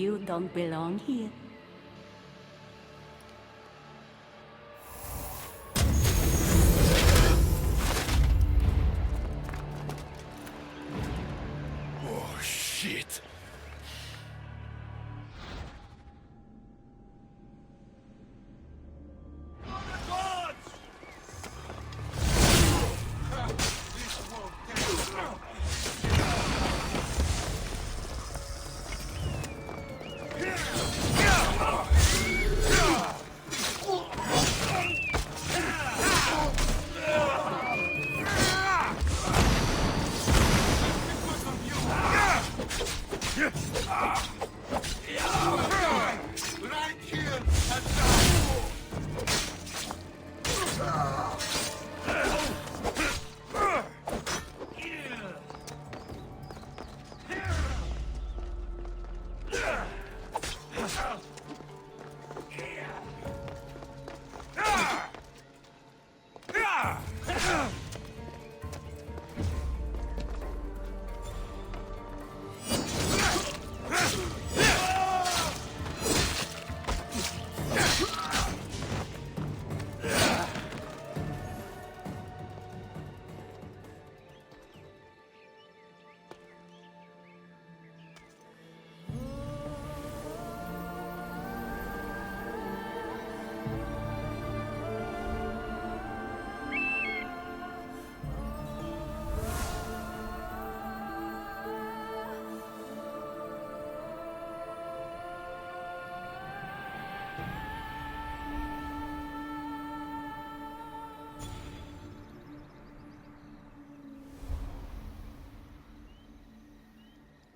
You don't belong here. Oh, shit!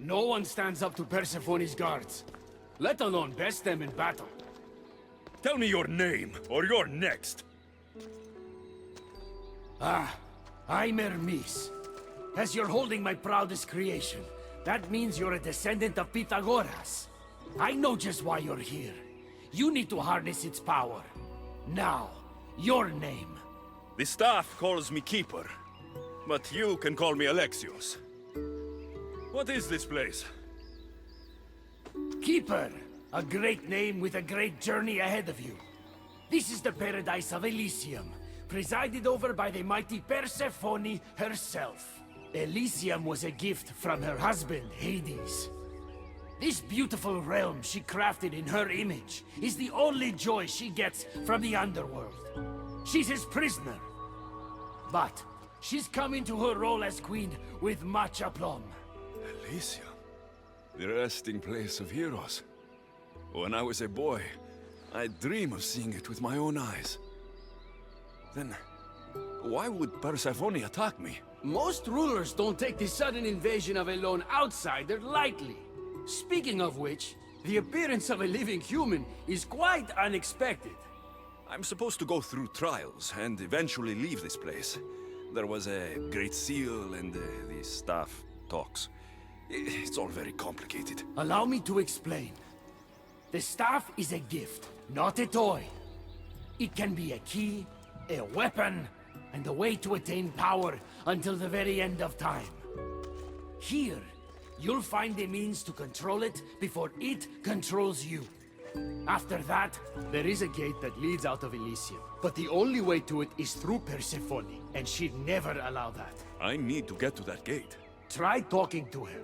No one stands up to Persephone's guards, let alone best them in battle. Tell me your name, or you're next. I'm Hermes. As you're holding my proudest creation, that means you're a descendant of Pythagoras. I know just why you're here. You need to harness its power. Now, your name. The staff calls me Keeper, but you can call me Alexios. What is this place? Keeper, a great name with a great journey ahead of you. This is the paradise of Elysium, presided over by the mighty Persephone herself. Elysium was a gift from her husband, Hades. This beautiful realm she crafted in her image is the only joy she gets from the underworld. She's his prisoner. But she's come into her role as queen with much aplomb. Elysium? The resting place of heroes. When I was a boy, I'd dream of seeing it with my own eyes. Then, why would Persephone attack me? Most rulers don't take the sudden invasion of a lone outsider lightly. Speaking of which, the appearance of a living human is quite unexpected. I'm supposed to go through trials and eventually leave this place. There was a great seal and the staff talks. It's all very complicated. Allow me to explain. The staff is a gift, not a toy. It can be a key, a weapon, and a way to attain power until the very end of time. Here, you'll find the means to control it before it controls you. After that, there is a gate that leads out of Elysium. But the only way to it is through Persephone, and she'd never allow that. I need to get to that gate. Try talking to her.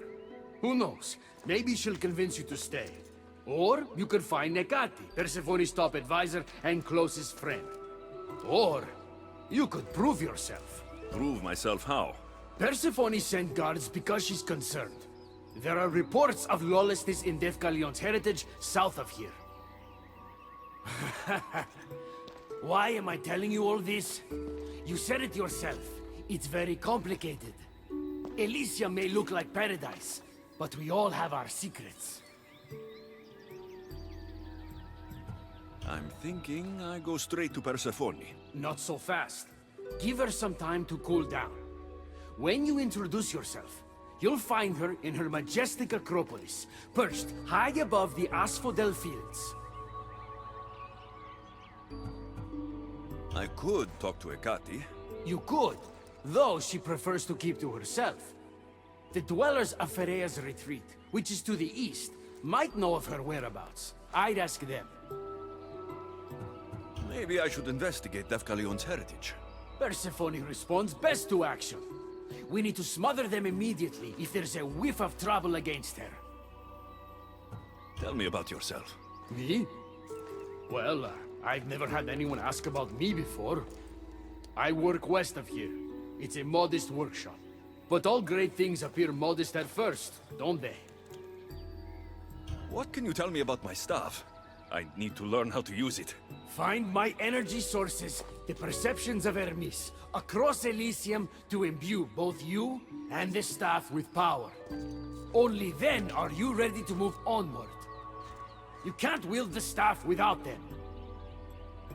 Who knows? Maybe she'll convince you to stay. Or you could find Nekati, Persephone's top advisor and closest friend. Or you could prove yourself. Prove myself how? Persephone sent guards because she's concerned. There are reports of lawlessness in Defkalion's heritage south of here. Why am I telling you all this? You said it yourself. It's very complicated. Elysium may look like paradise, but we all have our secrets. I'm thinking I go straight to Persephone. Not so fast. Give her some time to cool down. When you introduce yourself, you'll find her in her majestic acropolis, perched high above the Asphodel Fields. I could talk to Ekati. You could, though she prefers to keep to herself. The dwellers of Pherea's retreat, which is to the east, might know of her whereabouts. I'd ask them. Maybe I should investigate Defcalion's heritage. Persephone responds best to action. We need to smother them immediately if there's a whiff of trouble against her. Tell me about yourself. Me? Well, I've never had anyone ask about me before. I work west of here. It's a modest workshop. But all great things appear modest at first, don't they? What can you tell me about my staff? I need to learn how to use it. Find my energy sources, the perceptions of Hermes, across Elysium to imbue both you and the staff with power. Only then are you ready to move onward. You can't wield the staff without them.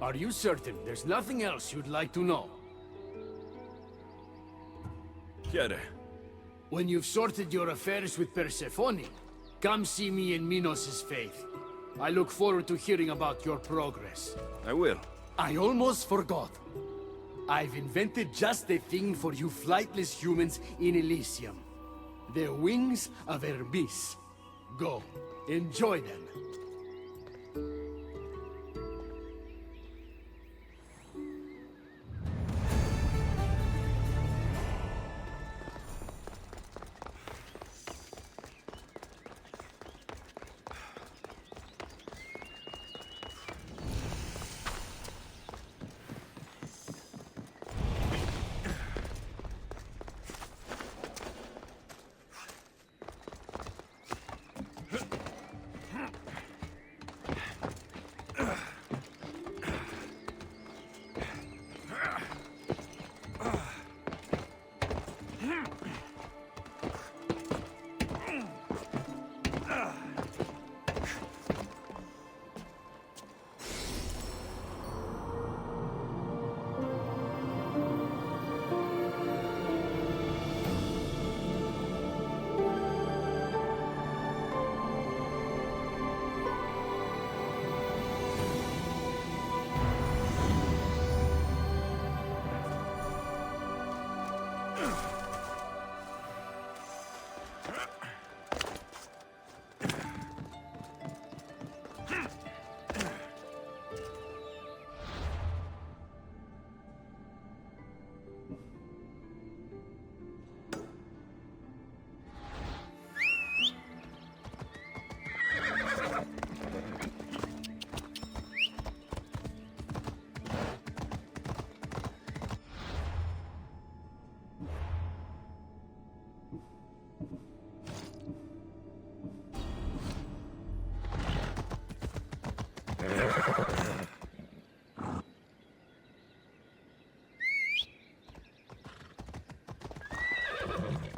Are you certain there's nothing else you'd like to know? Chiede. When you've sorted your affairs with Persephone, come see me in Minos' faith. I look forward to hearing about your progress. I will. I almost forgot. I've invented just the thing for you flightless humans in Elysium. The wings of Hermes. Go, enjoy them.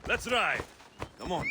Let's ride! Come on.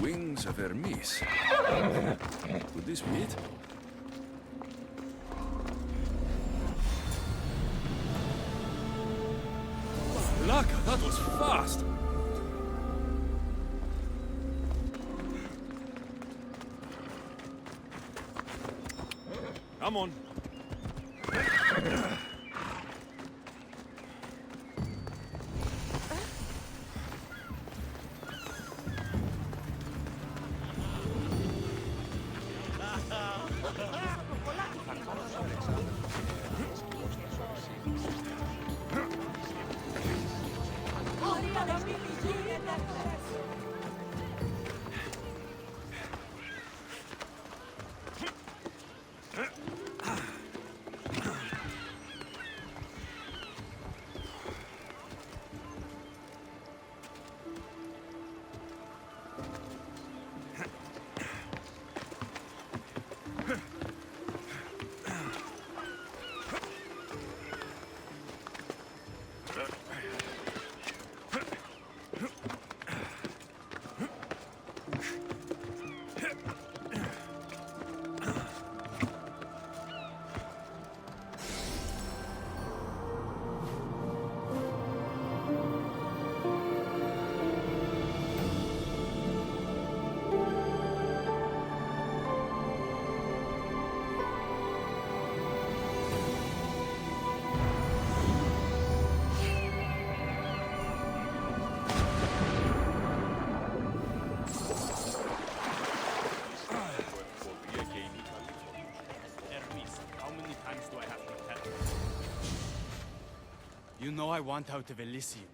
Wings of Hermes. Could this be it? Laka, that was fast! Come on. know I want out of Elysium.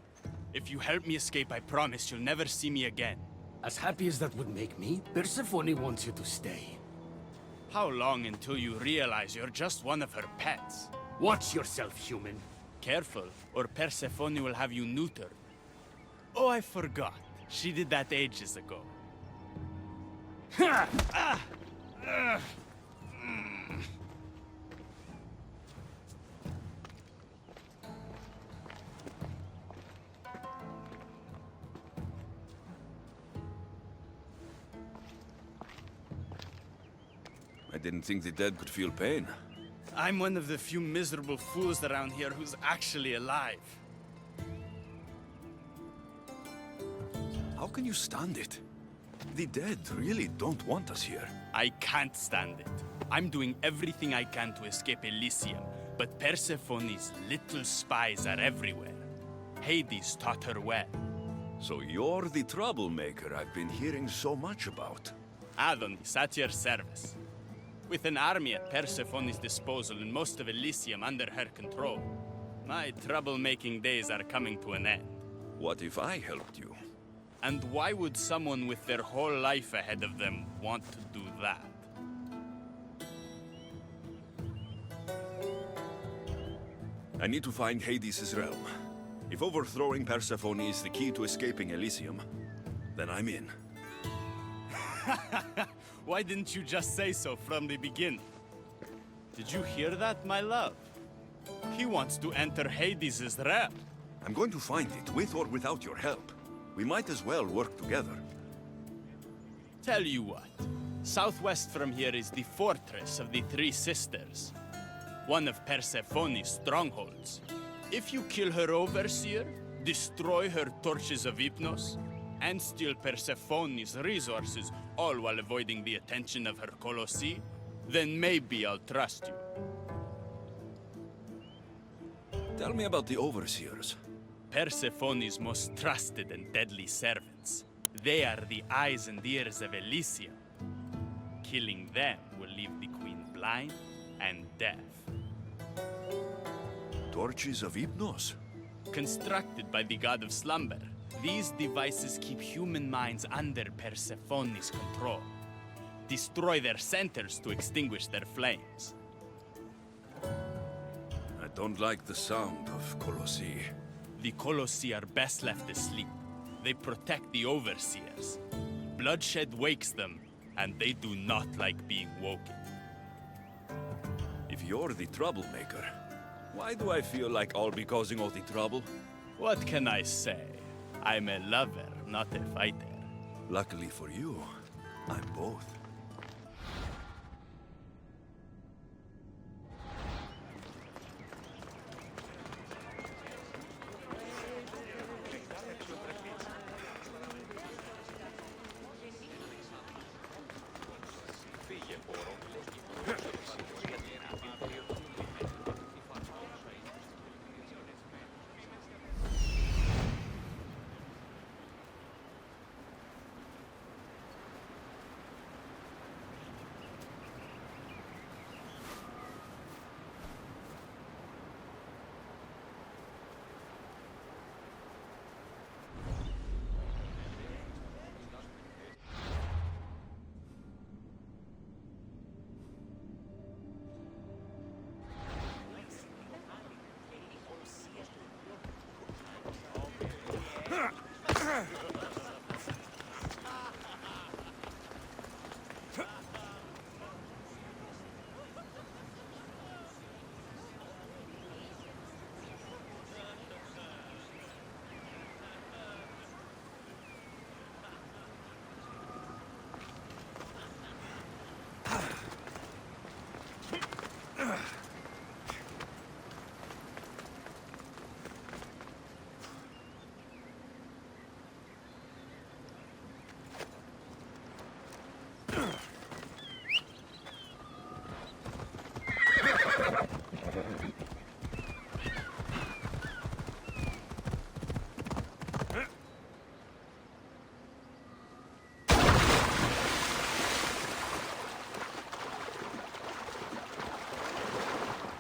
If you help me escape, I promise you'll never see me again. As happy as that would make me, Persephone wants you to stay. How long until you realize you're just one of her pets? Watch yourself, human. Careful, or Persephone will have you neutered. Oh, I forgot. She did that ages ago. I didn't think the dead could feel pain. I'm one of the few miserable fools around here who's actually alive. How can you stand it? The dead really don't want us here. I can't stand it. I'm doing everything I can to escape Elysium, but Persephone's little spies are everywhere. Hades taught her well. So you're the troublemaker I've been hearing so much about. Adonis, at your service. With an army at Persephone's disposal and most of Elysium under her control, my troublemaking days are coming to an end. What if I helped you? And why would someone with their whole life ahead of them want to do that? I need to find Hades' realm. If overthrowing Persephone is the key to escaping Elysium, then I'm in. Why didn't you just say so from the beginning? Did you hear that, my love? He wants to enter Hades' realm. I'm going to find it, with or without your help. We might as well work together. Tell you what, southwest from here is the fortress of the Three Sisters, one of Persephone's strongholds. If you kill her overseer, destroy her torches of Hypnos, and steal Persephone's resources, all while avoiding the attention of her Colossi, then maybe I'll trust you. Tell me about the overseers. Persephone's most trusted and deadly servants. They are the eyes and ears of Elysium. Killing them will leave the queen blind and deaf. Torches of Hypnos? Constructed by the god of slumber, these devices keep human minds under Persephone's control. Destroy their centers to extinguish their flames. I don't like the sound of Colossi. The Colossi are best left asleep. They protect the overseers. Bloodshed wakes them, and they do not like being woken. If you're the troublemaker, why do I feel like I'll be causing all the trouble? What can I say? I'm a lover, not a fighter. Luckily for you, I'm both.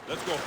Let's go.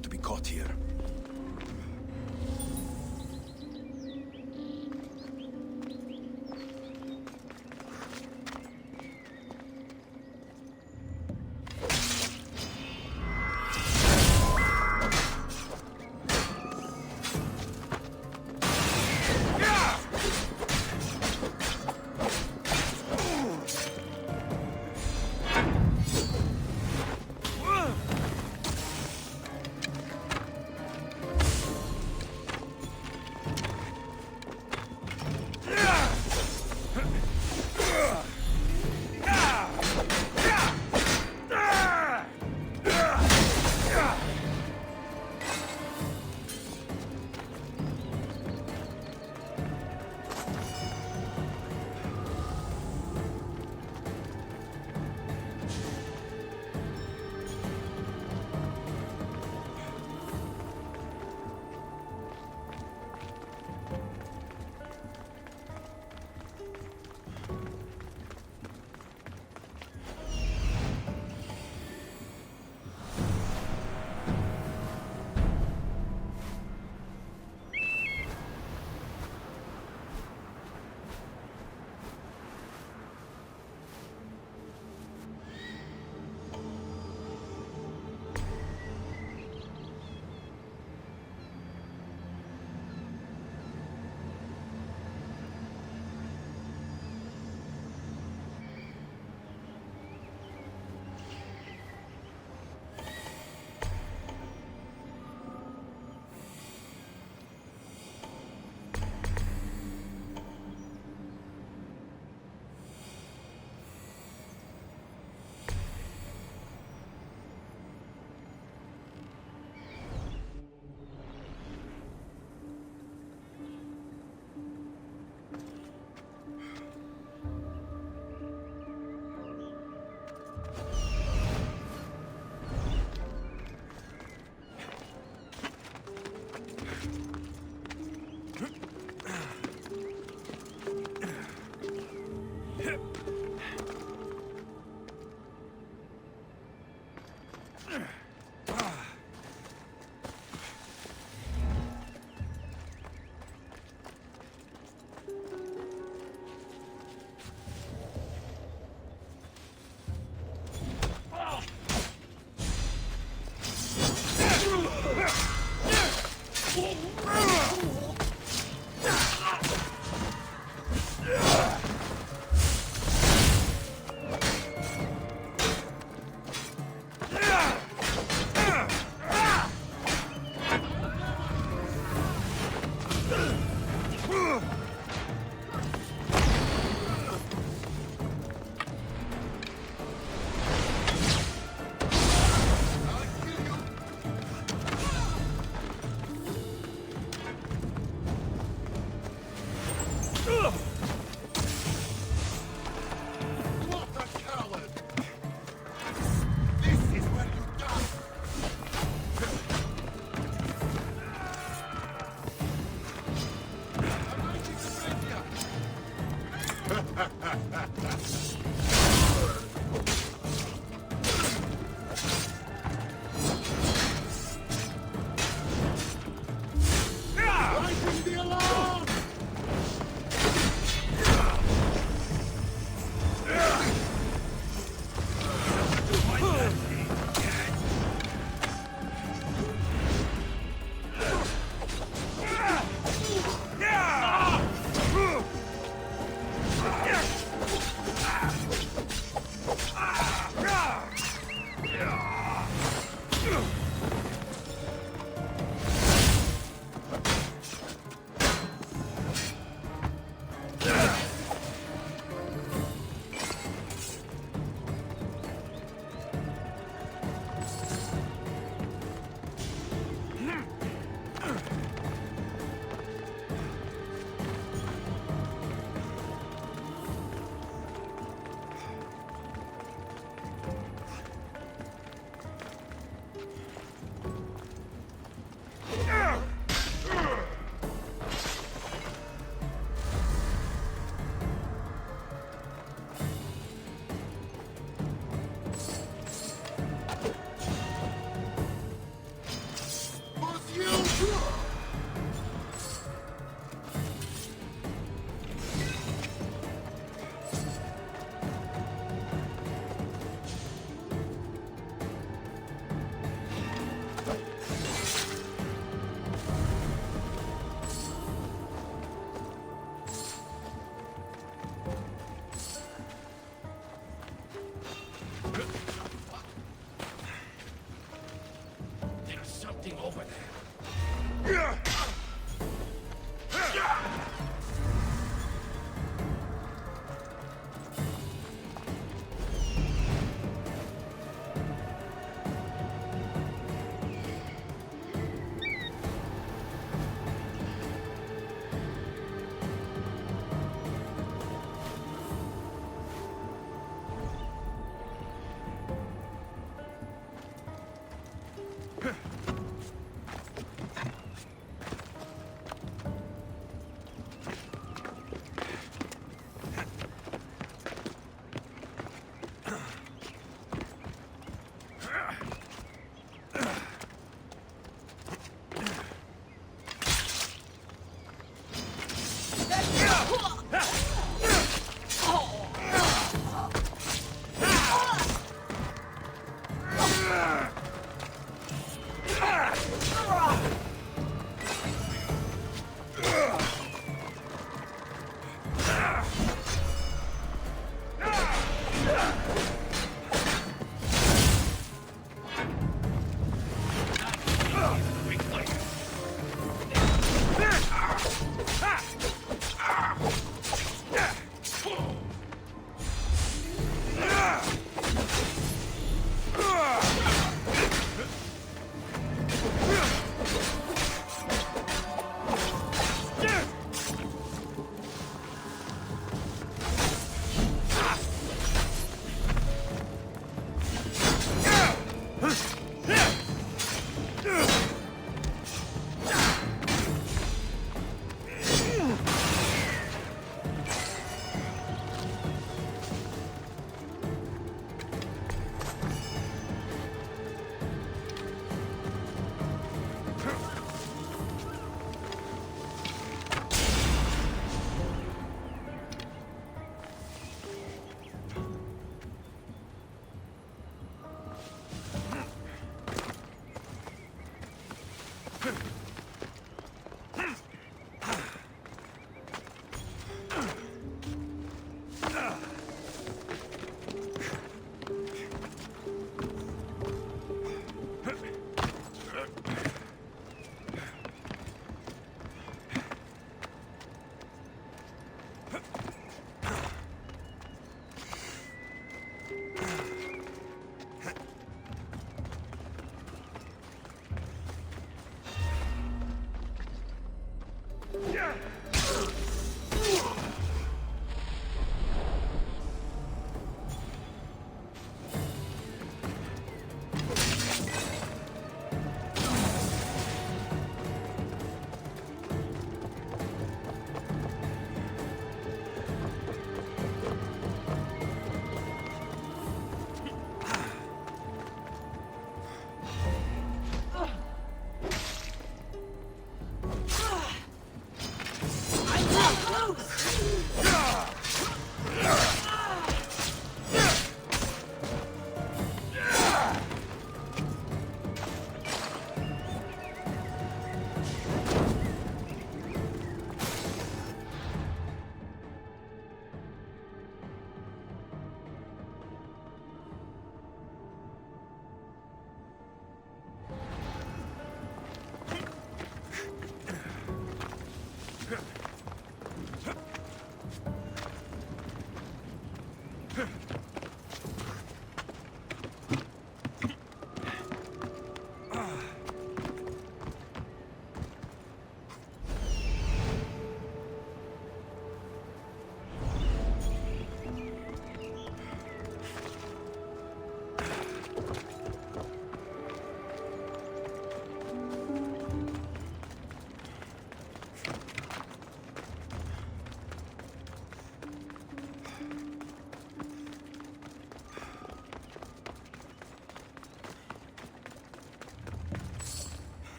want to be caught here.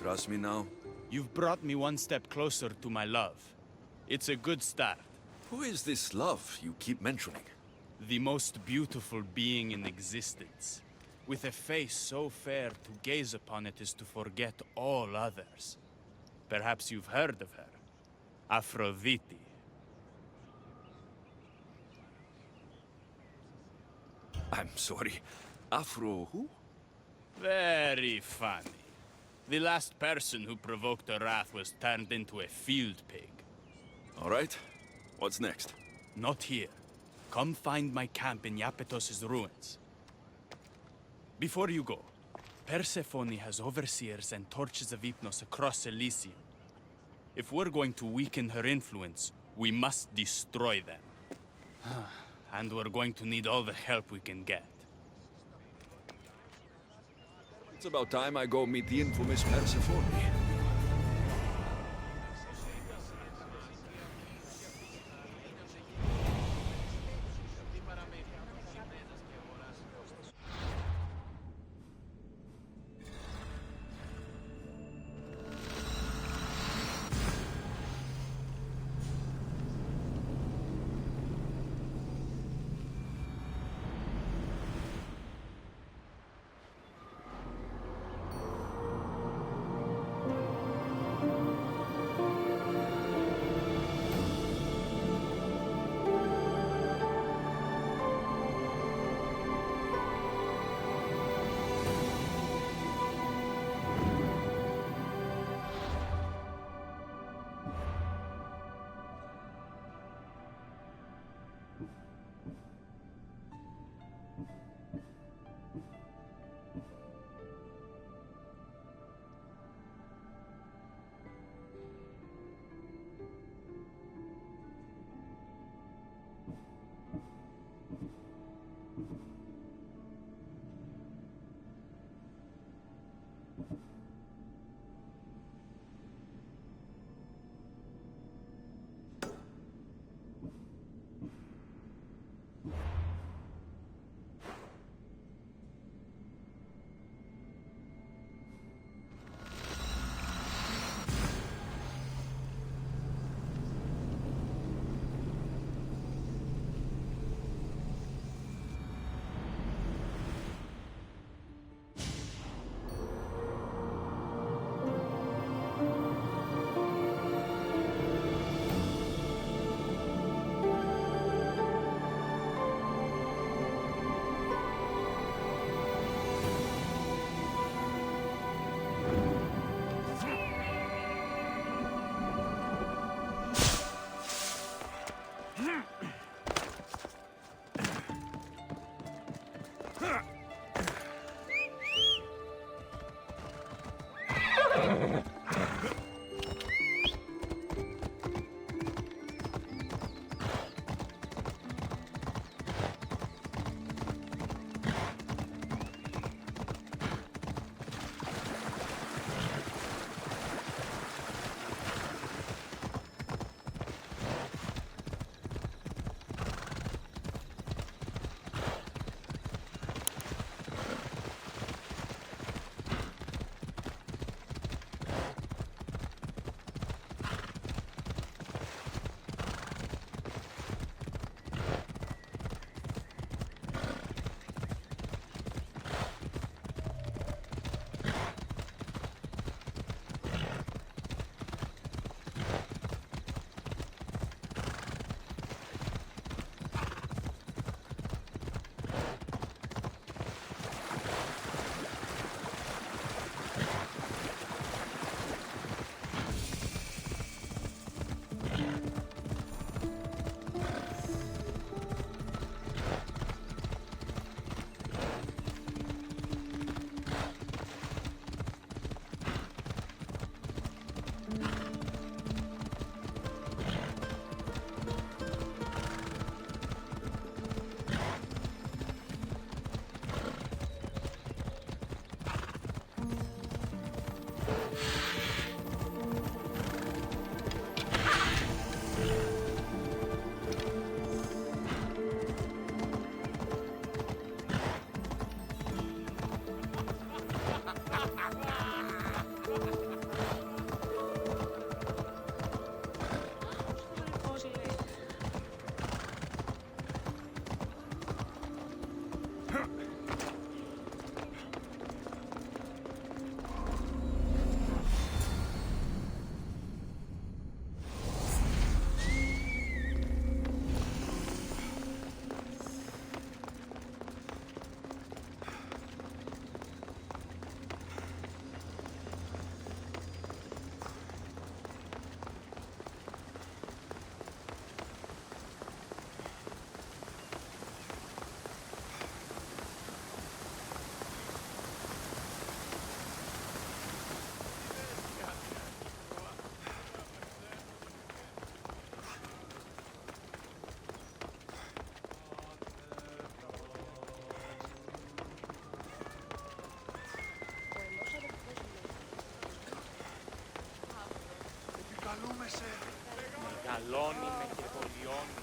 Trust me now? You've brought me one step closer to my love. It's a good start. Who is this love you keep mentioning? The most beautiful being in existence. With a face so fair, to gaze upon it is to forget all others. Perhaps you've heard of her. Aphrodite. I'm sorry. Afro who? Very funny. The last person who provoked her wrath was turned into a field pig. All right. What's next? Not here. Come find my camp in Iapetos' ruins. Before you go, Persephone has overseers and torches of Hypnos across Elysium. If we're going to weaken her influence, we must destroy them. And we're going to need all the help we can get. It's about time I go meet the infamous Persephone. Μεγαλώνει με και πολιώνει.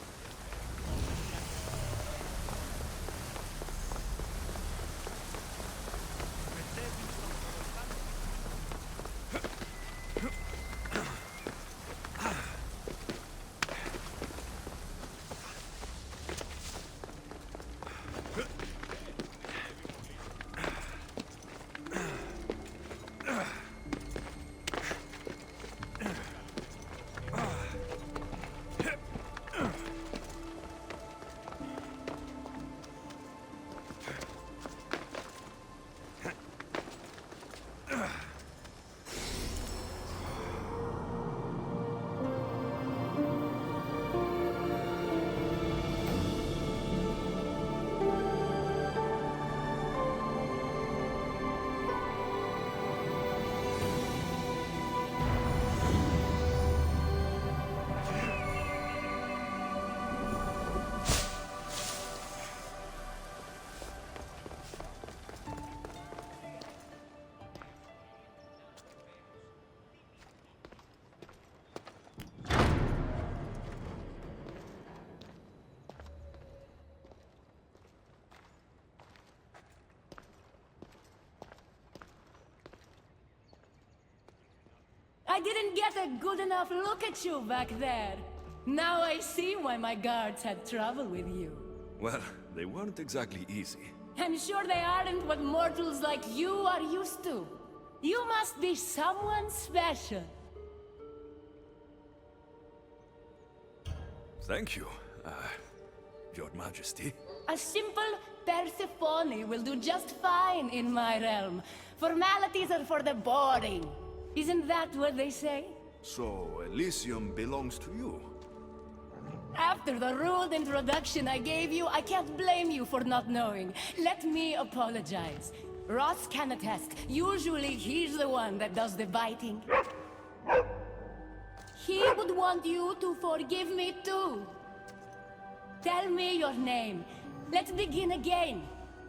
I didn't get a good enough look at you back there. Now I see why my guards had trouble with you. Well, they weren't exactly easy. I'm sure they aren't what mortals like you are used to. You must be someone special. Thank you, Your Majesty. A simple Persephone will do just fine in my realm. Formalities are for the boring. Isn't that what they say? So, Elysium belongs to you? After the rude introduction I gave you, I can't blame you for not knowing. Let me apologize. Ross can attest. Usually he's the one that does the biting. He would want you to forgive me too. Tell me your name. Let's begin again.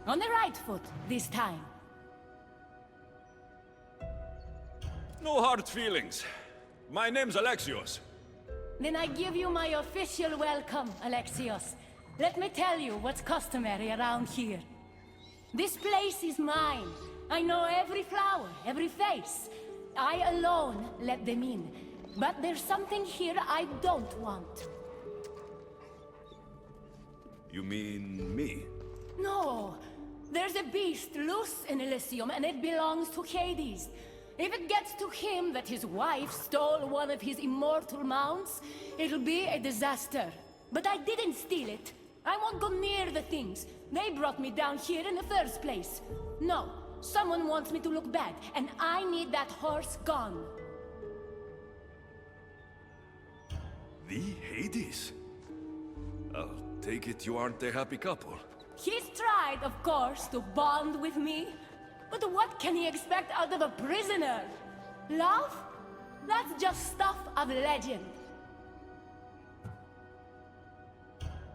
On the right foot this time. No hard feelings. My name's Alexios. Then I give you my official welcome, Alexios. Let me tell you what's customary around here. This place is mine. I know every flower, every face. I alone let them in. But there's something here I don't want. You mean me? No. There's a beast loose in Elysium and it belongs to Hades. If it gets to him that his wife stole one of his immortal mounts, it'll be a disaster. But I didn't steal it. I won't go near the things. They brought me down here in the first place. No, someone wants me to look bad, and I need that horse gone. The Hades? I'll take it you aren't a happy couple. He's tried, of course, to bond with me. But what can he expect out of a prisoner? Love? That's just stuff of legend.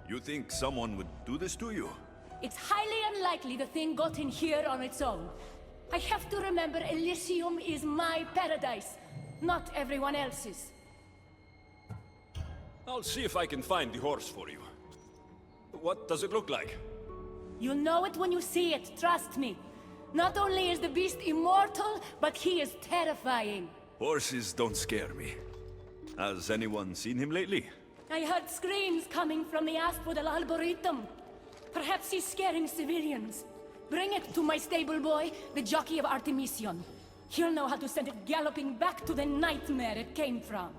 You think someone would do this to you? It's highly unlikely the thing got in here on its own. I have to remember Elysium is my paradise, not everyone else's. I'll see if I can find the horse for you. What does it look like? You'll know it when you see it, trust me. Not only is the beast immortal, but he is terrifying. Horses don't scare me. Has anyone seen him lately? I heard screams coming from the Asphodel Arboretum. Perhaps he's scaring civilians. Bring it to my stable boy, the jockey of Artemision. He'll know how to send it galloping back to the nightmare it came from.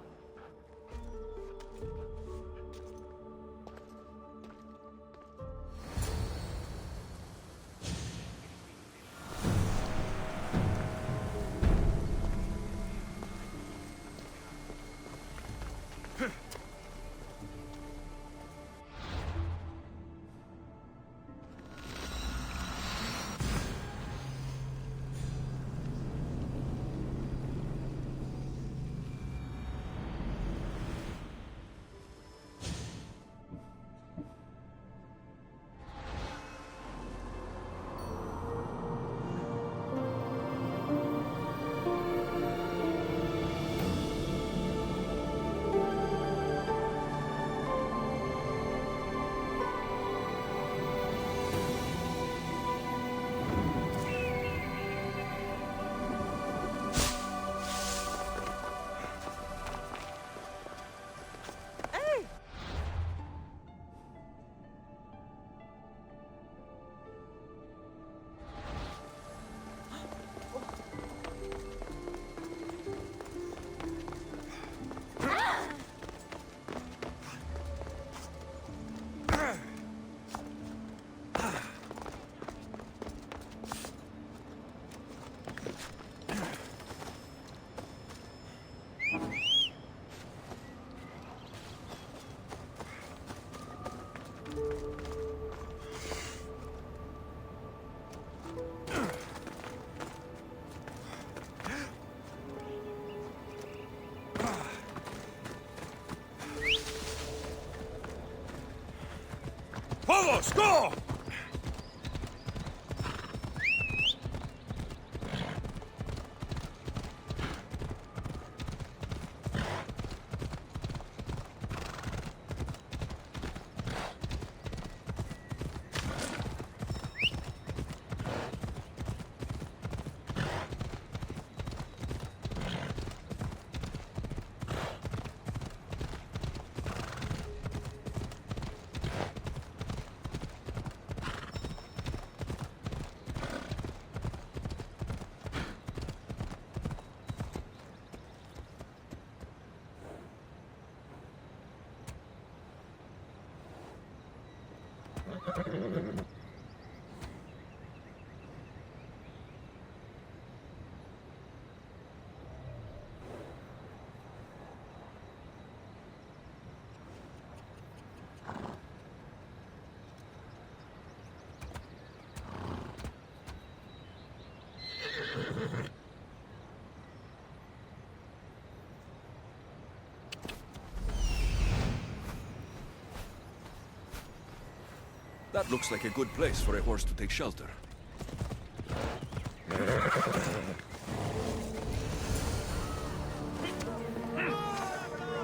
Carlos, go! That looks like a good place for a horse to take shelter.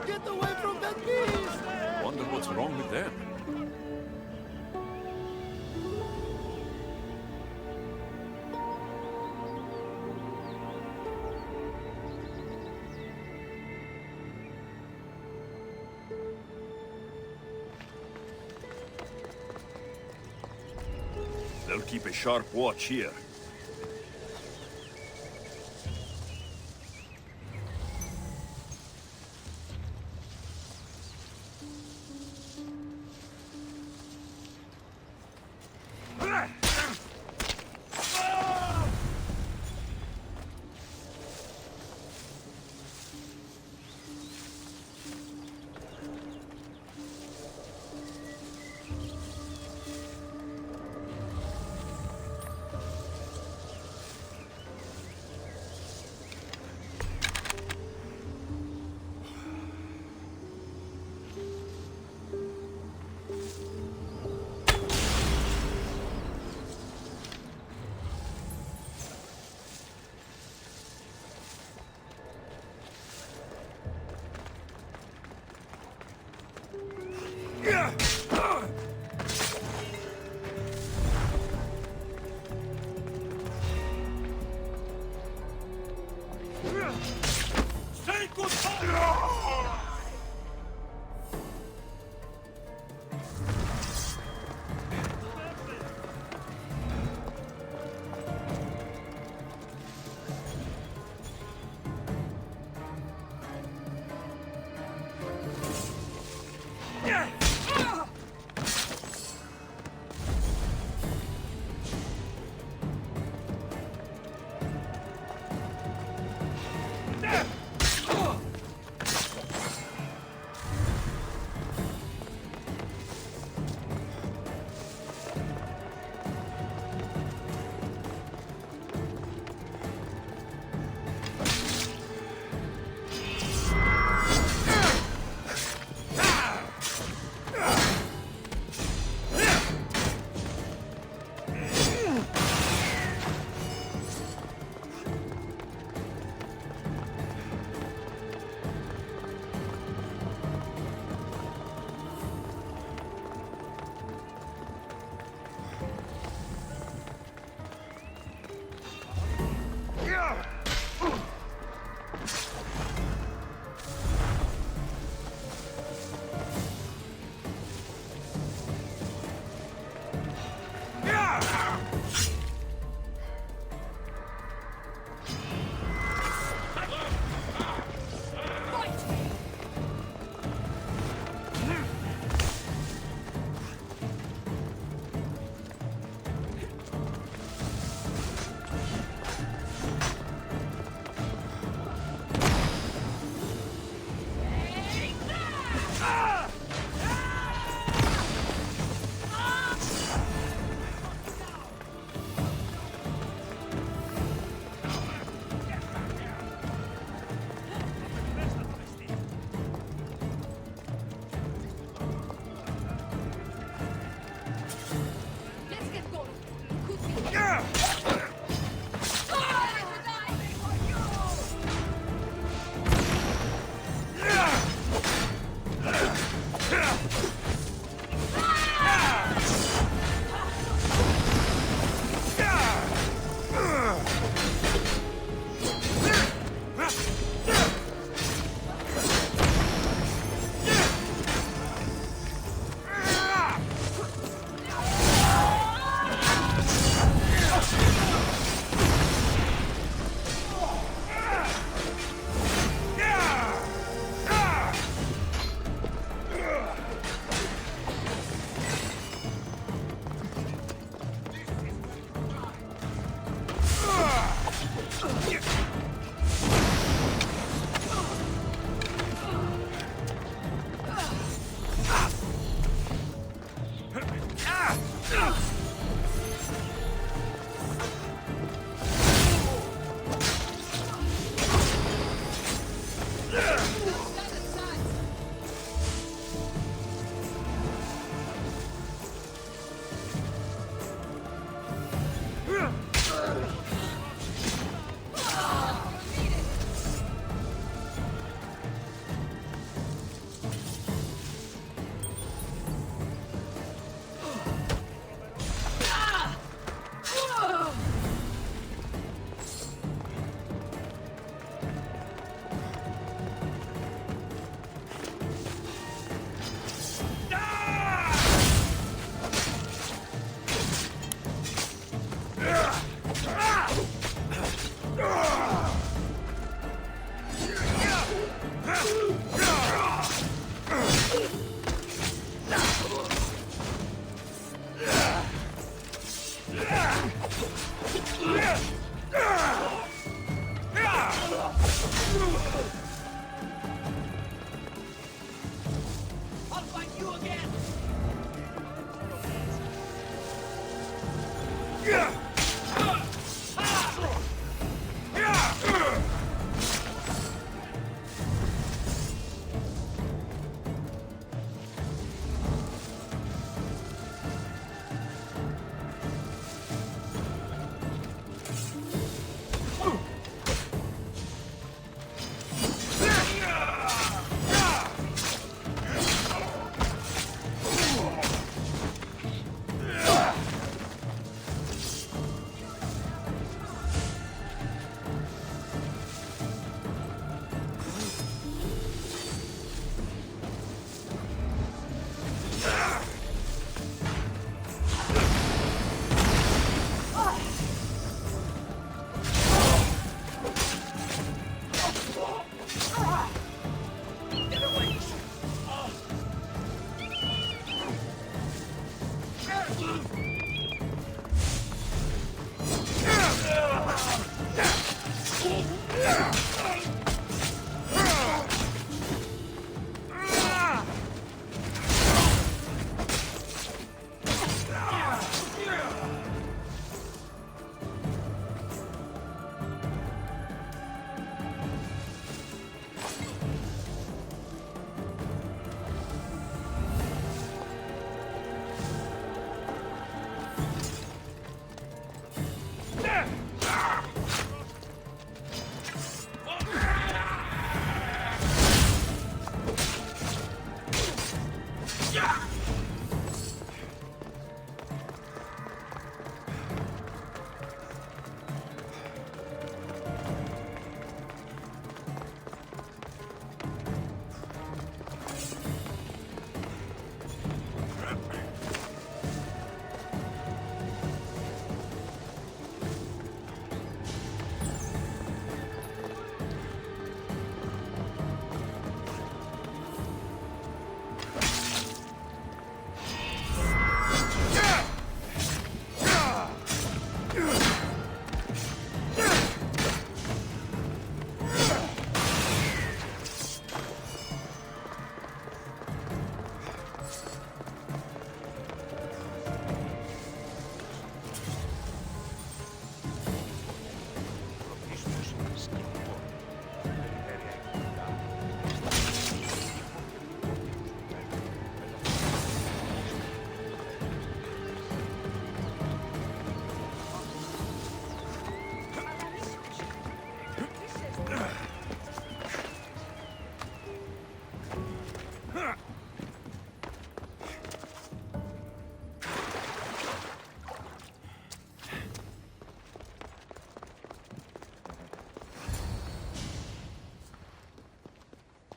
Get away from that beast! Wonder what's wrong with them. They'll keep a sharp watch here.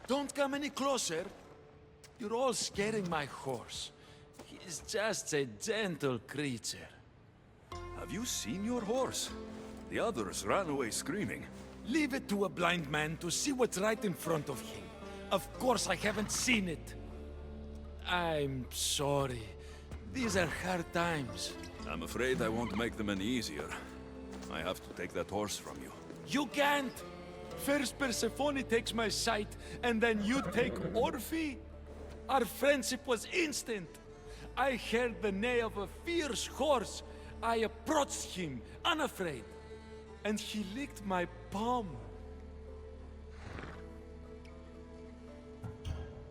Don't come any closer. You're all scaring my horse. He's just a gentle creature. Have you seen your horse? The others ran away screaming. Leave it to a blind man to see what's right in front of him. Of course I haven't seen it. I'm sorry. These are hard times. I'm afraid I won't make them any easier. I have to take that horse from you. You can't! First Persephone takes my sight, and then you take Orphe? Our friendship was instant. I heard the neigh of a fierce horse. I approached him, unafraid. And he licked my palm.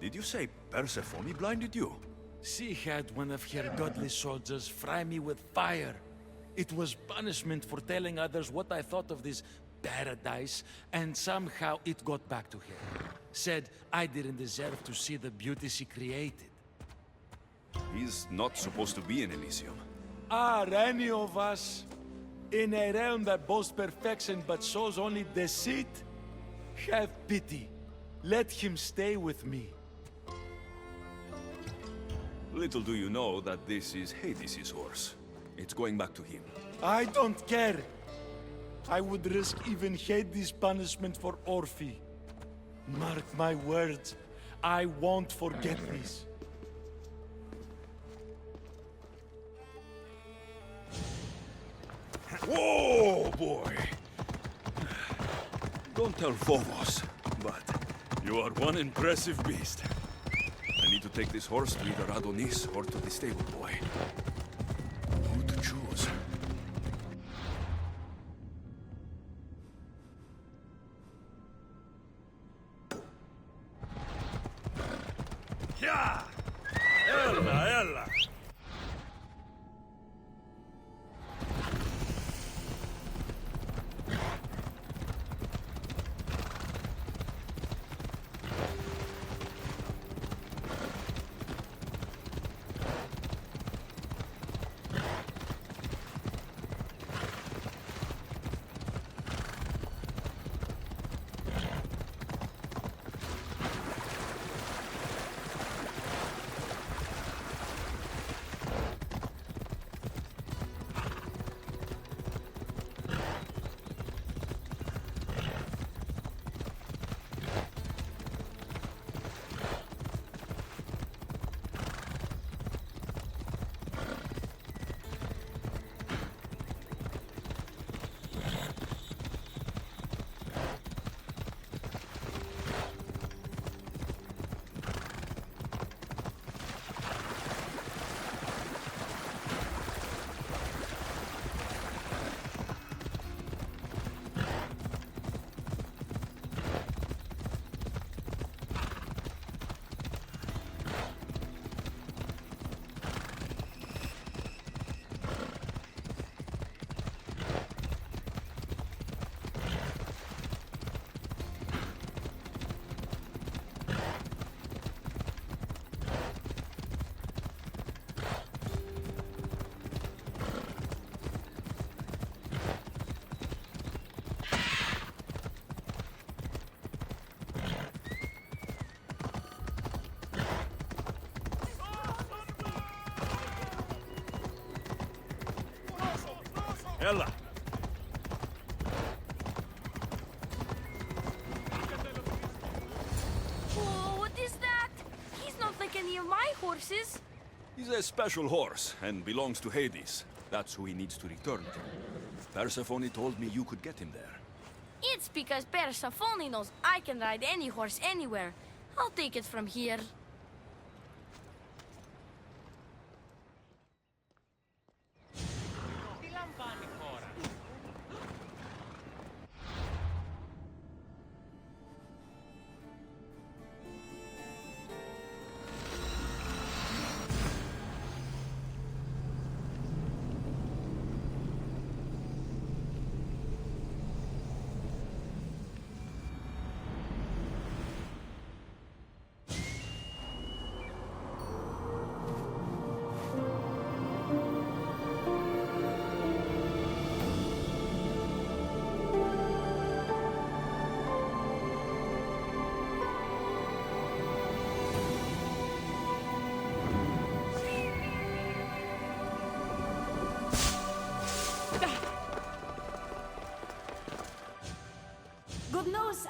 Did you say Persephone blinded you? She had one of her godly soldiers fry me with fire. It was punishment for telling others what I thought of this paradise, and somehow it got back to her. Said I didn't deserve to see the beauty she created. He's not supposed to be in Elysium. Are any of us in a realm that boasts perfection but shows only deceit? Have pity. Let him stay with me. Little do you know that this is Hades' horse. It's going back to him. I don't care. I would risk even Hades' punishment for Orphe. Mark my words, I won't forget this. Whoa, boy! Don't tell Phobos, but you are one impressive beast. I need to take this horse to either Adonis or to the stable boy. Who to choose? Yeah! Ella, ella! Ella! Oh, what is that? He's not like any of my horses. He's a special horse and belongs to Hades. That's who he needs to return to. Persephone told me you could get him there. It's because Persephone knows I can ride any horse anywhere. I'll take it from here. Τι λαμβάνει χώρα.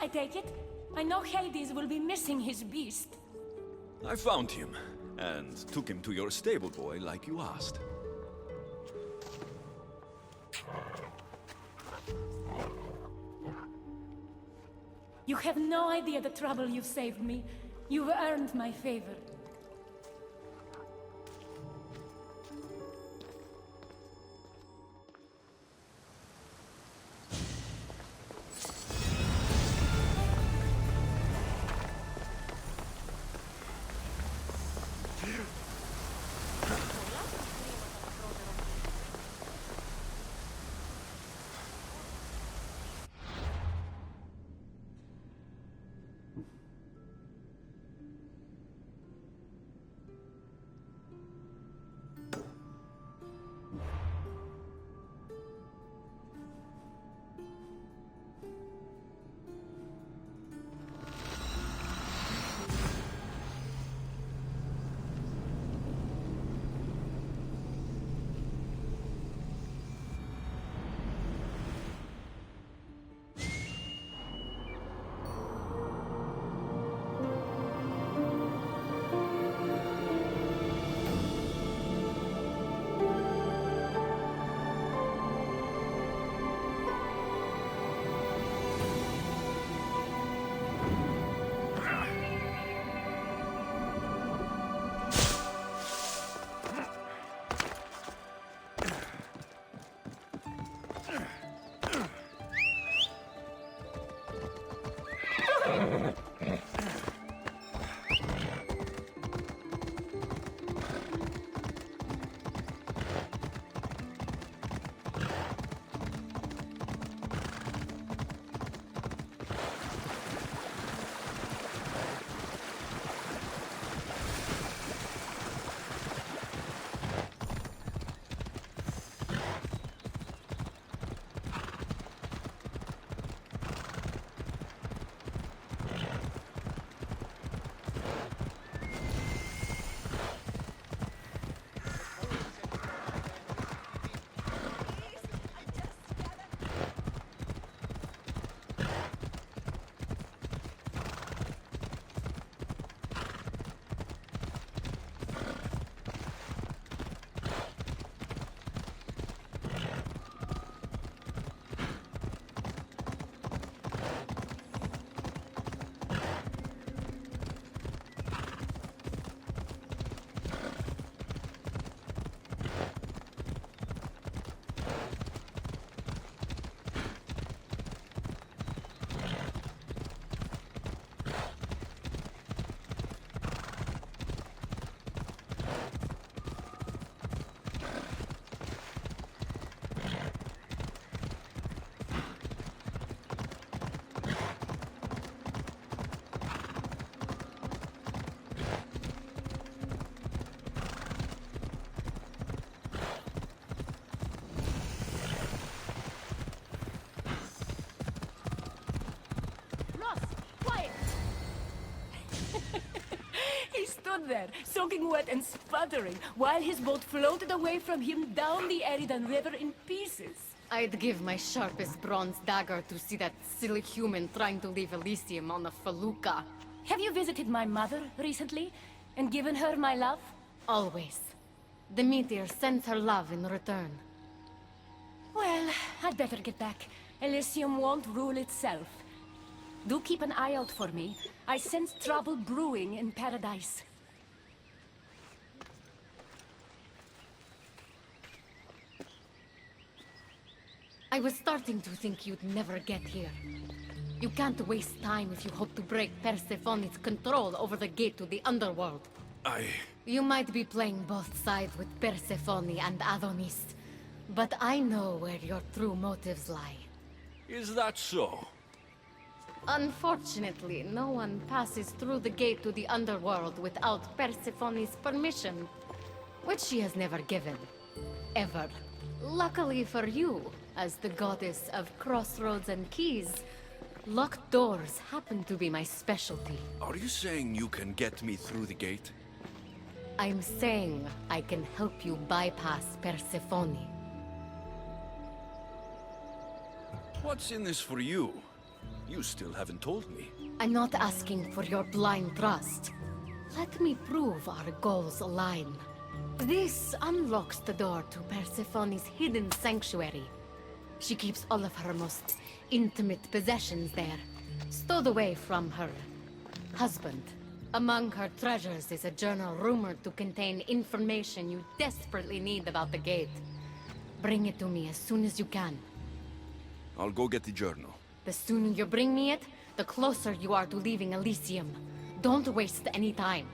I take it? I know Hades will be missing his beast. I found him, and took him to your stable boy like you asked. You have no idea the trouble you've saved me. You've earned my favor. There, soaking wet and sputtering, while his boat floated away from him down the Eridan River in pieces. I'd give my sharpest bronze dagger to see that silly human trying to leave Elysium on a felucca. Have you visited my mother recently, and given her my love? Always. The meteor sends her love in return. Well, I'd better get back. Elysium won't rule itself. Do keep an eye out for me. I sense trouble brewing in paradise. I was starting to think you'd never get here. You can't waste time if you hope to break Persephone's control over the gate to the underworld. You might be playing both sides with Persephone and Adonis, but I know where your true motives lie. Is that so? Unfortunately, no one passes through the gate to the underworld without Persephone's permission, which she has never given. Ever. Luckily for you, as the goddess of crossroads and keys, locked doors happen to be my specialty. Are you saying you can get me through the gate? I'm saying I can help you bypass Persephone. What's in this for you? You still haven't told me. I'm not asking for your blind trust. Let me prove our goals align. This unlocks the door to Persephone's hidden sanctuary. She keeps all of her most intimate possessions there, stowed away from her husband. Among her treasures is a journal rumored to contain information you desperately need about the gate. Bring it to me as soon as you can. I'll go get the journal. The sooner you bring me it, the closer you are to leaving Elysium. Don't waste any time.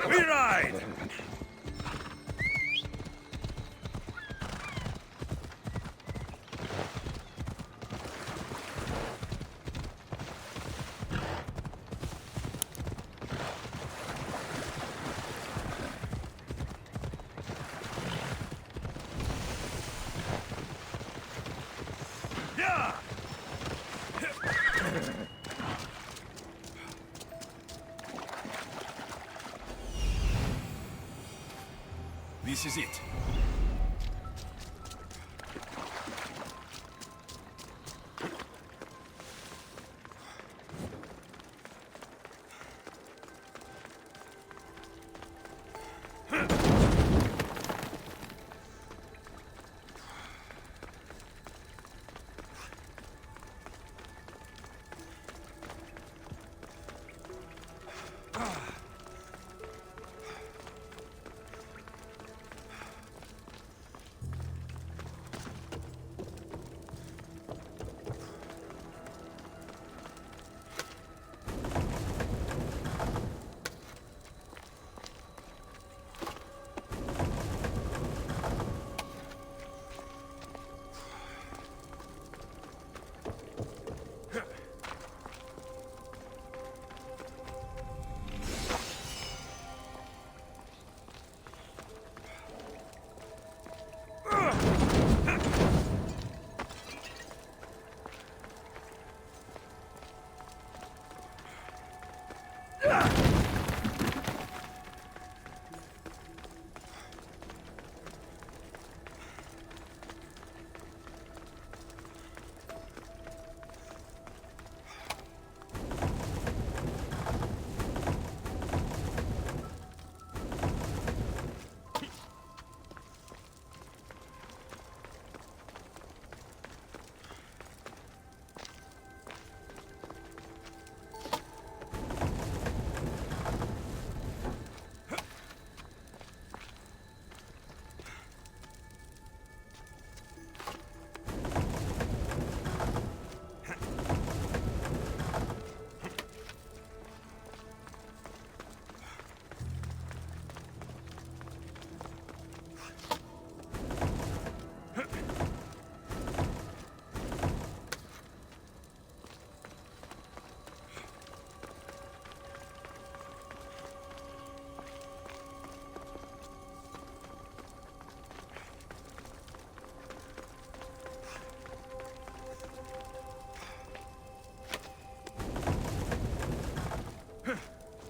We ride! Yeah! This is it.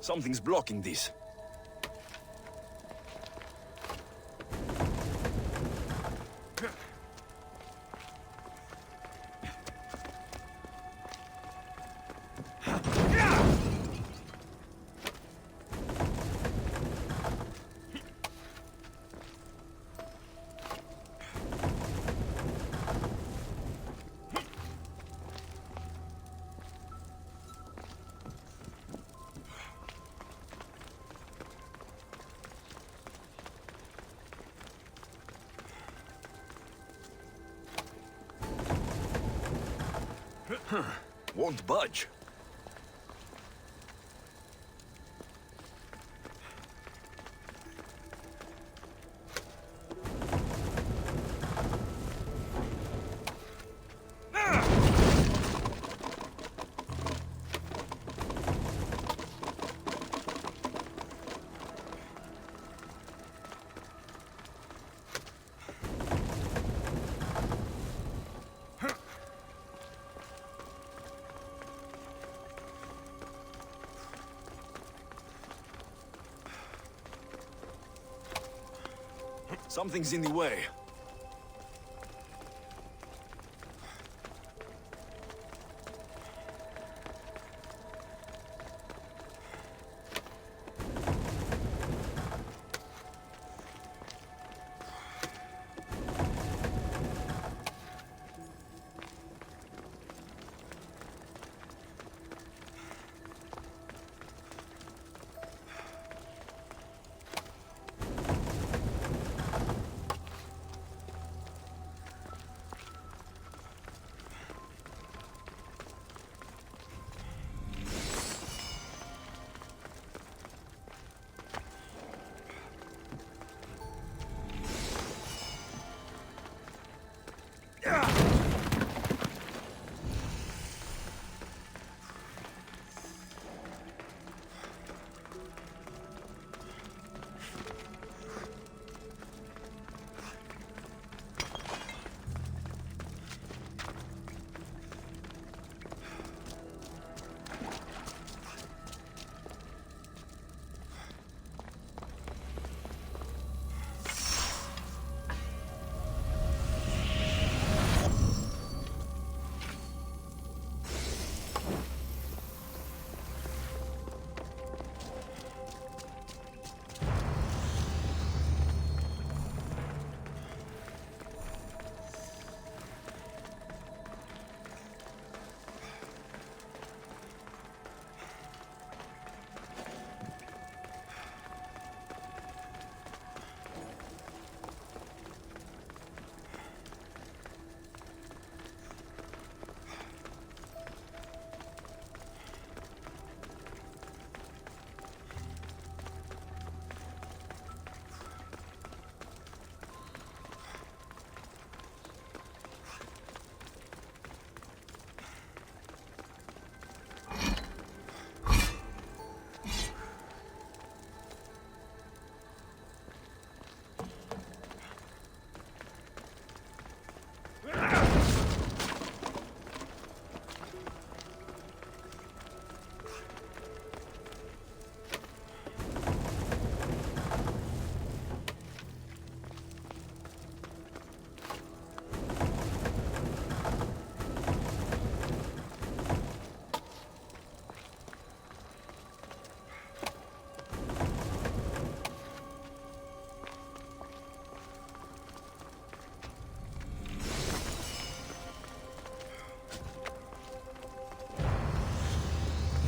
Something's blocking this. Won't budge. Something's in the way.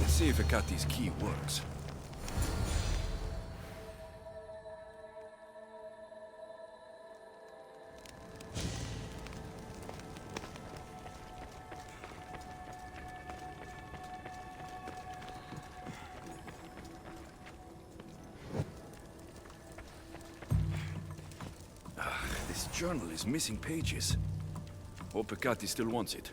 See if Hecata's key works. This journal is missing pages. Hope Hecate still wants it.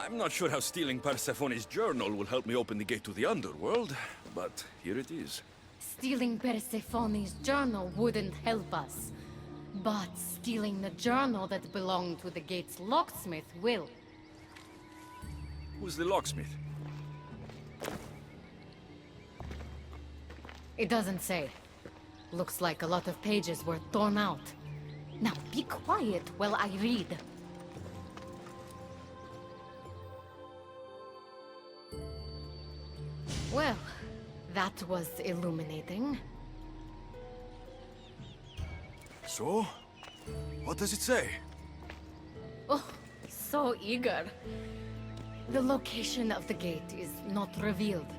I'm not sure how stealing Persephone's journal will help me open the gate to the underworld, but here it is. Stealing Persephone's journal wouldn't help us. But stealing the journal that belonged to the gate's locksmith will. Who's the locksmith? It doesn't say. Looks like a lot of pages were torn out. Now be quiet while I read. Well, that was illuminating. So? What does it say? Oh, so eager. The location of the gate is not revealed.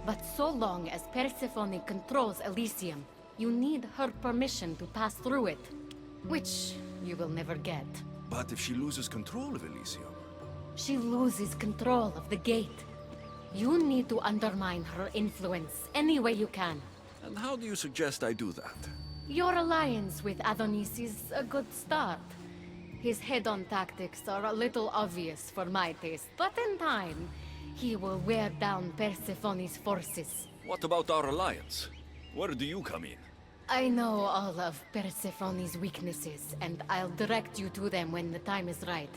But so long as Persephone controls Elysium, you need her permission to pass through it. Which you will never get. But if she loses control of Elysium... She loses control of the gate. You need to undermine her influence any way you can. And how do you suggest I do that? Your alliance with Adonis is a good start. His head-on tactics are a little obvious for my taste, but in time, he will wear down Persephone's forces. What about our alliance? Where do you come in? I know all of Persephone's weaknesses, and I'll direct you to them when the time is right.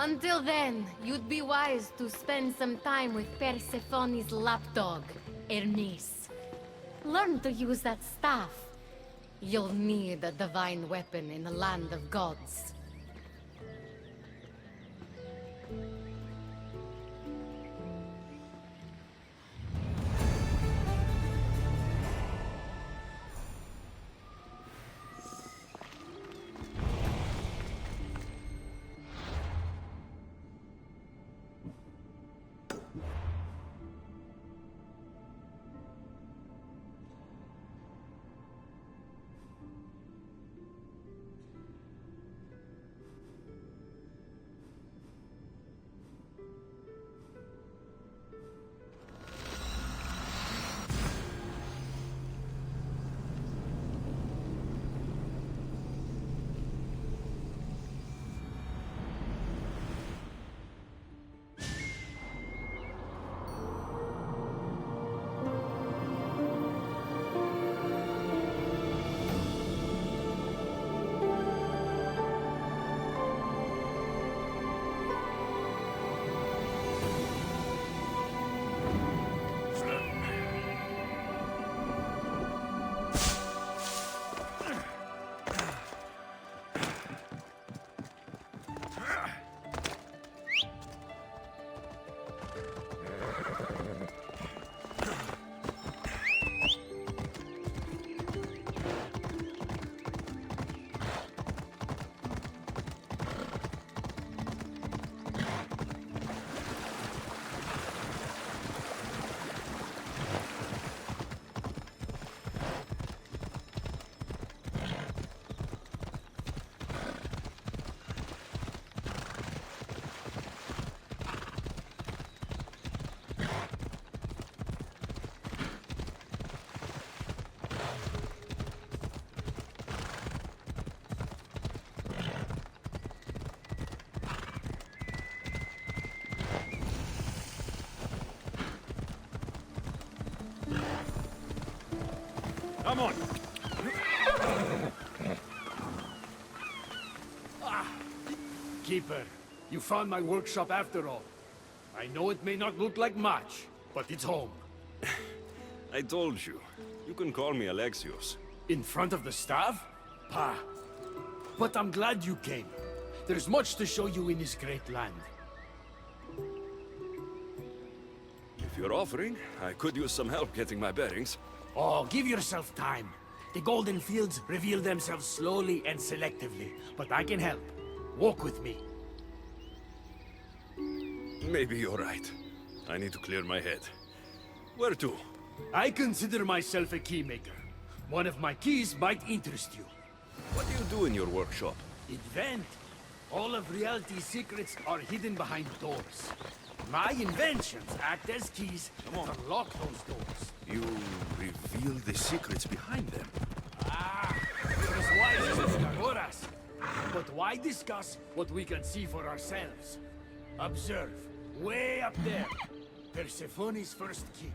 Until then, you'd be wise to spend some time with Persephone's lapdog, Hermes. Learn to use that staff. You'll need a divine weapon in the land of gods. Come on. Keeper, you found my workshop after all. I know it may not look like much, but it's home. I told you. You can call me Alexios. In front of the staff? Pah. But I'm glad you came. There's much to show you in this great land. If you're offering, I could use some help getting my bearings. Oh, give yourself time. The golden fields reveal themselves slowly and selectively, but I can help. Walk with me. Maybe you're right. I need to clear my head. Where to? I consider myself a keymaker. One of my keys might interest you. What do you do in your workshop? Invent. All of reality's secrets are hidden behind doors. My inventions act as keys to unlock those doors. You reveal the secrets behind them. Ah, you're as wise as Buscadoras. But why discuss what we can see for ourselves? Observe, way up there, Persephone's first keep.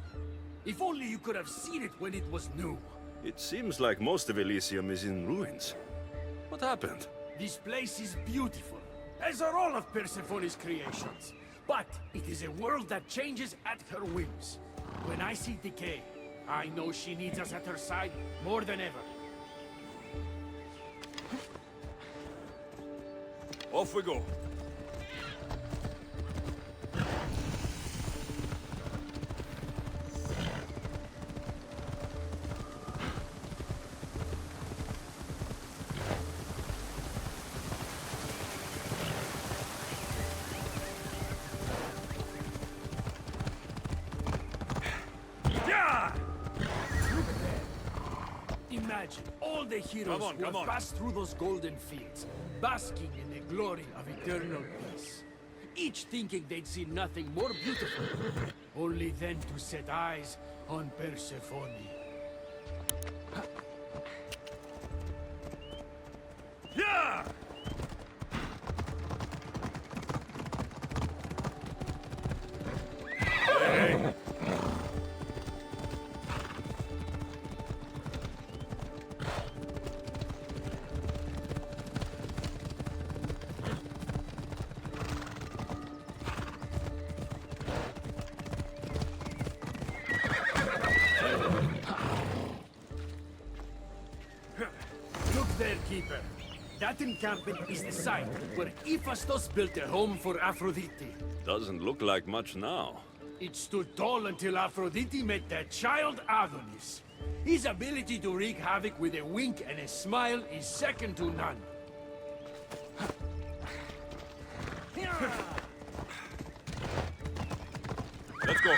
If only you could have seen it when it was new. It seems like most of Elysium is in ruins. What happened? This place is beautiful, as are all of Persephone's creations. But it is a world that changes at her whims. When I see decay, I know she needs us at her side more than ever. Off we go. Imagine all the heroes who have passed through those golden fields, basking in the glory of eternal peace. Each thinking they'd see nothing more beautiful, only then to set eyes on Persephone. Yeah! Look there, Keeper. That encampment is the site where Hephaestus built a home for Aphrodite. Doesn't look like much now. It stood tall until Aphrodite met their child Adonis. His ability to wreak havoc with a wink and a smile is second to none. Let's go.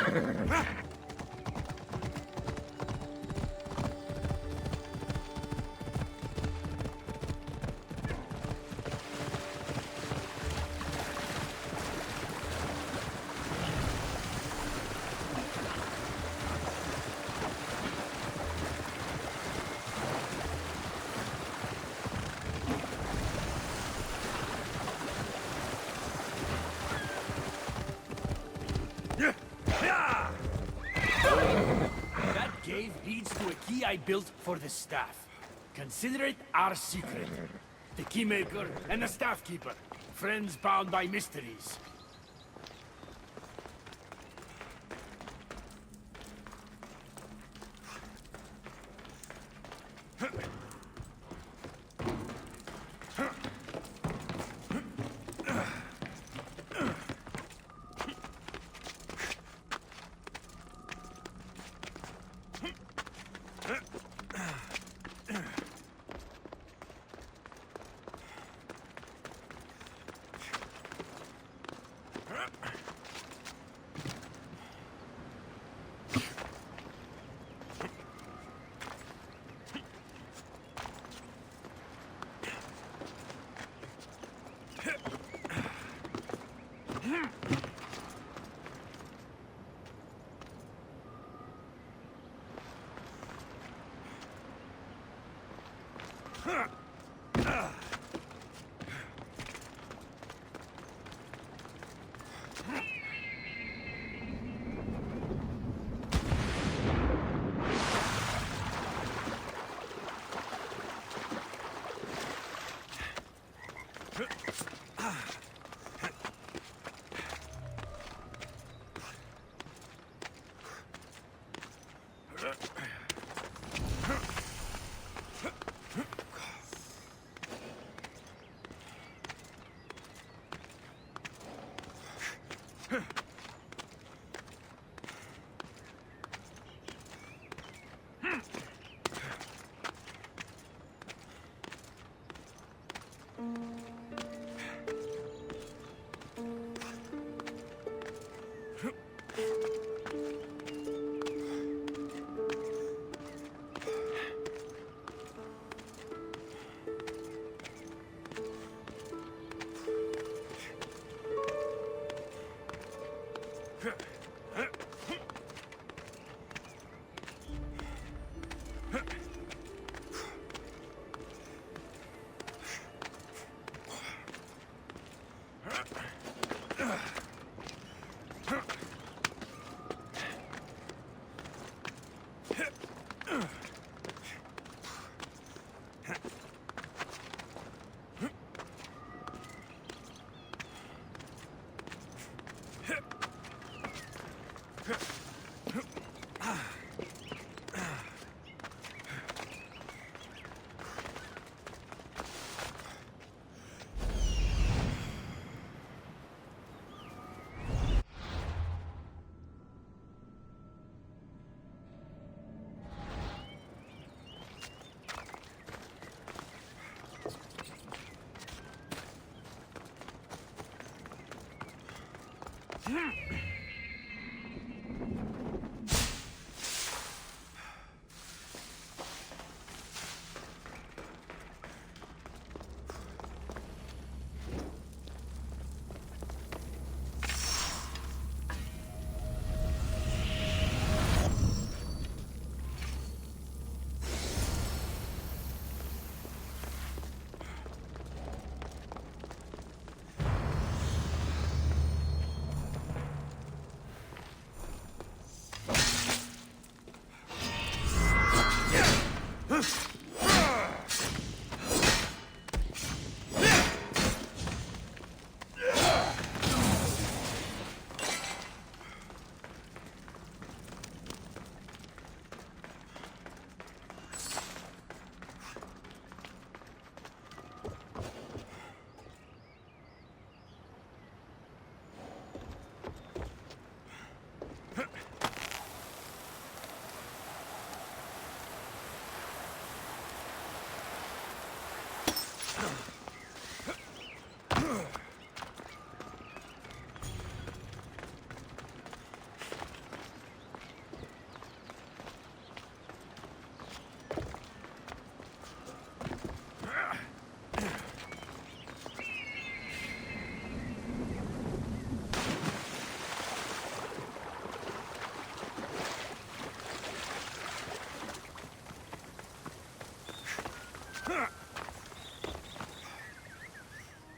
That cave leads to a key I built for the staff. Consider it our secret. The keymaker and the staff keeper, friends bound by mysteries.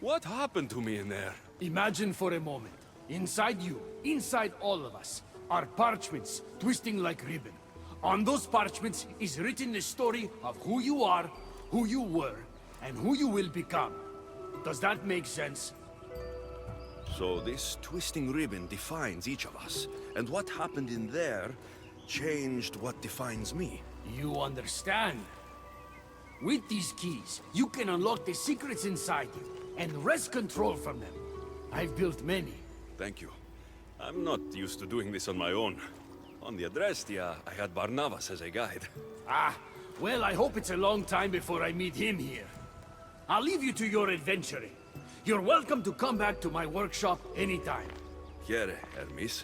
What happened to me in there? Imagine for a moment. Inside you, inside all of us, are parchments twisting like ribbon. On those parchments is written the story of who you are, who you were, and who you will become. Does that make sense? So this twisting ribbon defines each of us, and what happened in there changed what defines me. You understand? With these keys, you can unlock the secrets inside you, and wrest control from them. I've built many. Thank you. I'm not used to doing this on my own. On the Adrestia, I had Barnabas as a guide. Ah, well, I hope it's a long time before I meet him here. I'll leave you to your adventuring. You're welcome to come back to my workshop anytime. Here, Hermes.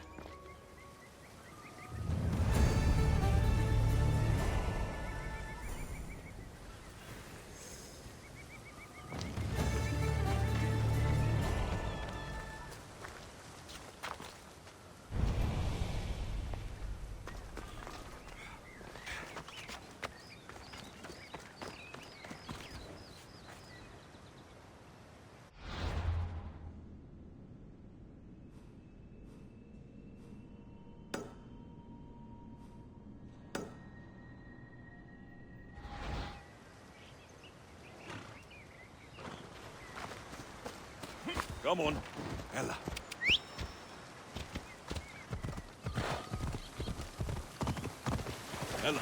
Come on, Ella. Ella.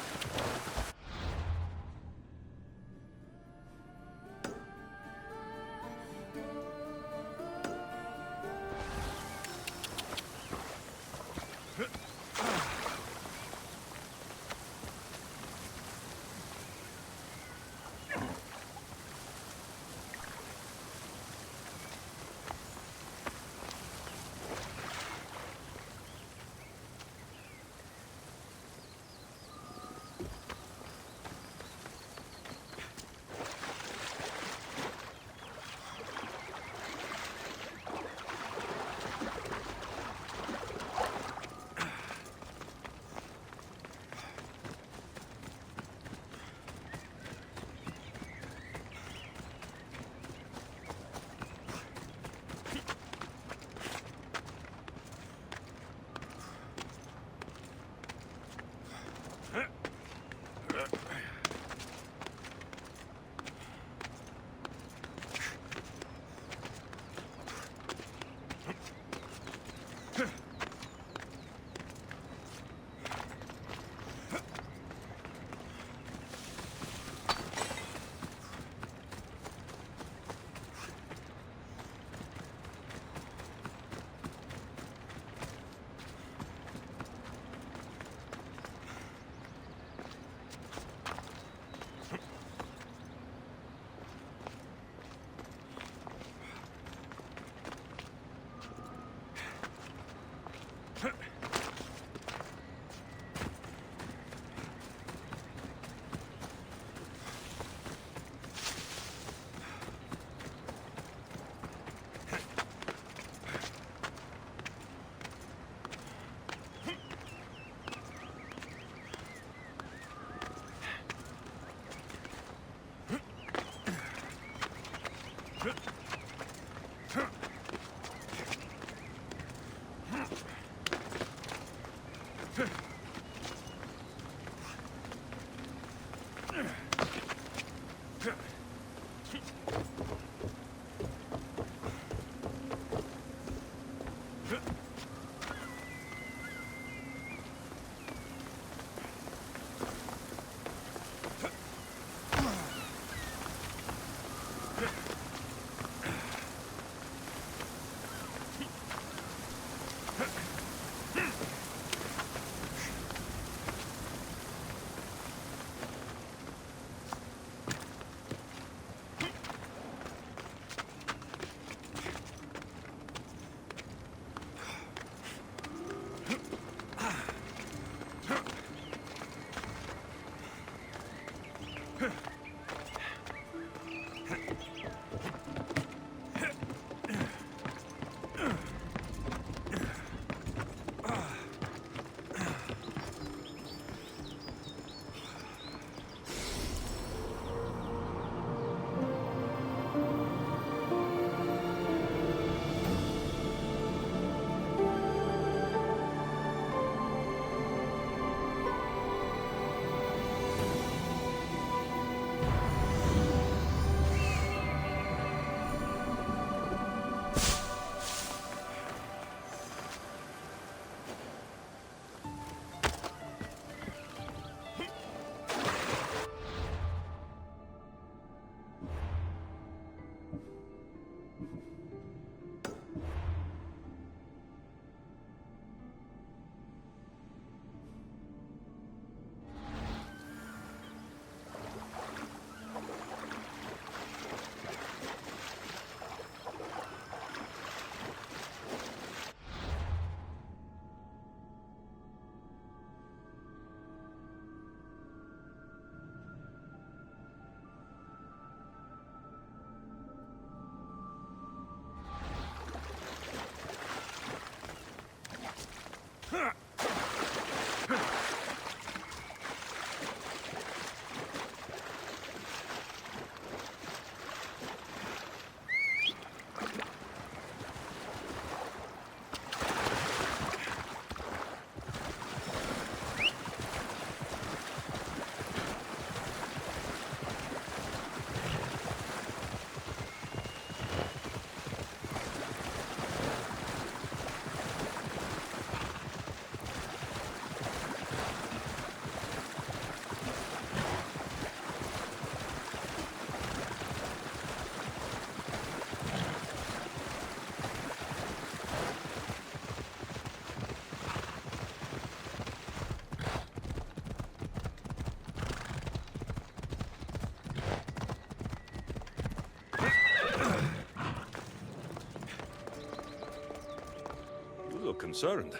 Concerned.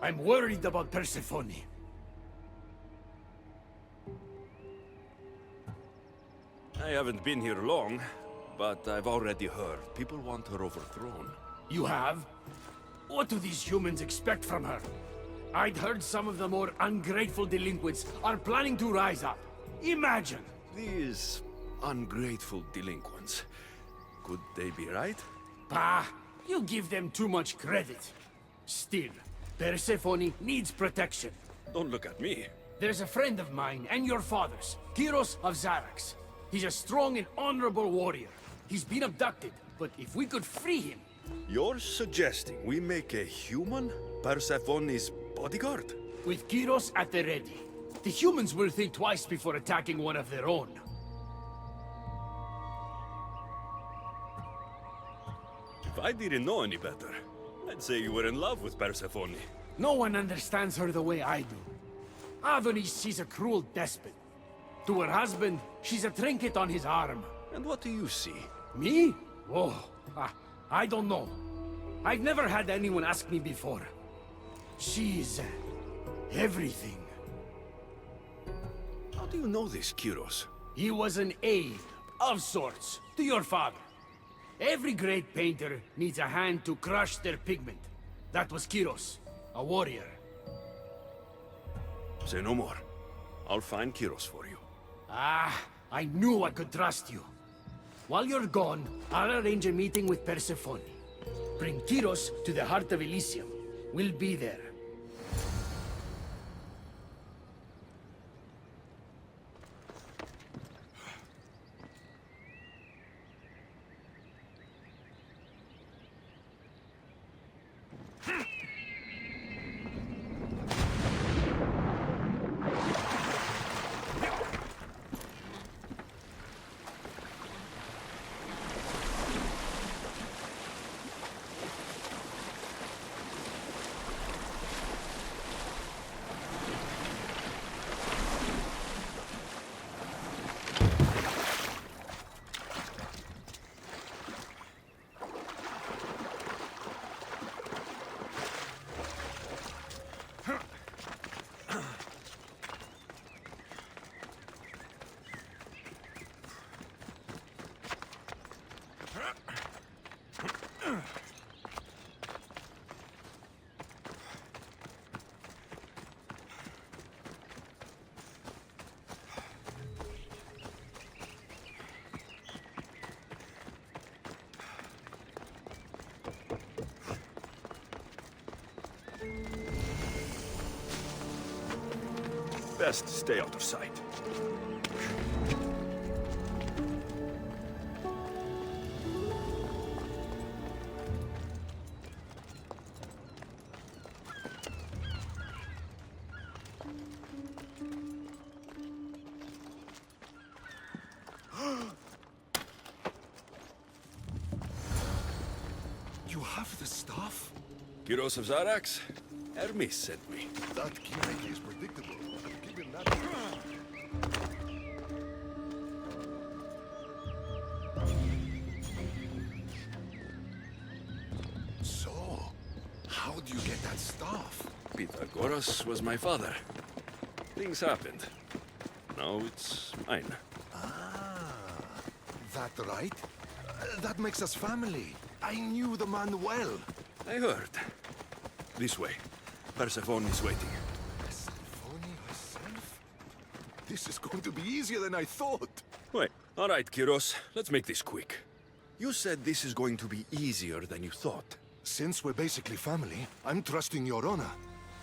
I'm worried about Persephone. I haven't been here long, but I've already heard people want her overthrown. You have? What do these humans expect from her? I'd heard some of the more ungrateful delinquents are planning to rise up. Imagine! These ungrateful delinquents. Could they be right? Bah! You give them too much credit. Still, Persephone needs protection. Don't look at me. There's a friend of mine and your father's, Kyros of Xarax. He's a strong and honorable warrior. He's been abducted, but if we could free him... You're suggesting we make a human Persephone's bodyguard? With Kyros at the ready. The humans will think twice before attacking one of their own. If I didn't know any better, I'd say you were in love with Persephone. No one understands her the way I do. Adonis, she's a cruel despot. To her husband, she's a trinket on his arm. And what do you see? Me? Oh, I don't know. I've never had anyone ask me before. She's... everything. How do you know this, Kyros? He was an aide, of sorts, to your father. Every great painter needs a hand to crush their pigment. That was Kyros, a warrior. Say no more. I'll find Kyros for you. Ah, I knew I could trust you. While you're gone, I'll arrange a meeting with Persephone. Bring Kyros to the heart of Elysium. We'll be there. Best stay out of sight. You have the staff? Kyros of Zarax? Hermes sent me. That key is predictable. I've given that. So, how do you get that staff? Pythagoras was my father. Things happened. Now it's mine. Ah, that right? That makes us family. I knew the man well. I heard. This way. Persephone is waiting. Persephone herself? This is going to be easier than I thought. Wait. All right, Kyros. Let's make this quick. You said this is going to be easier than you thought. Since we're basically family, I'm trusting your honor.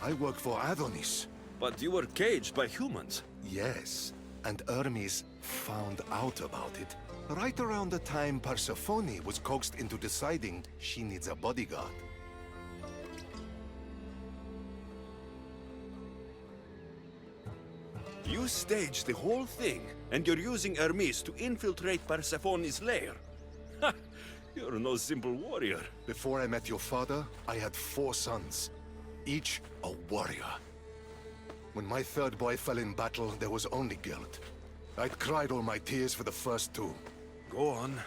I work for Adonis. But you were caged by humans. Yes, and Hermes found out about it right around the time Persephone was coaxed into deciding she needs a bodyguard. You staged the whole thing, and you're using Hermes to infiltrate Persephone's lair. Ha! You're no simple warrior. Before I met your father, I had 4 sons, each a warrior. When my third boy fell in battle, there was only guilt. I'd cried all my tears for the first 2. Go on.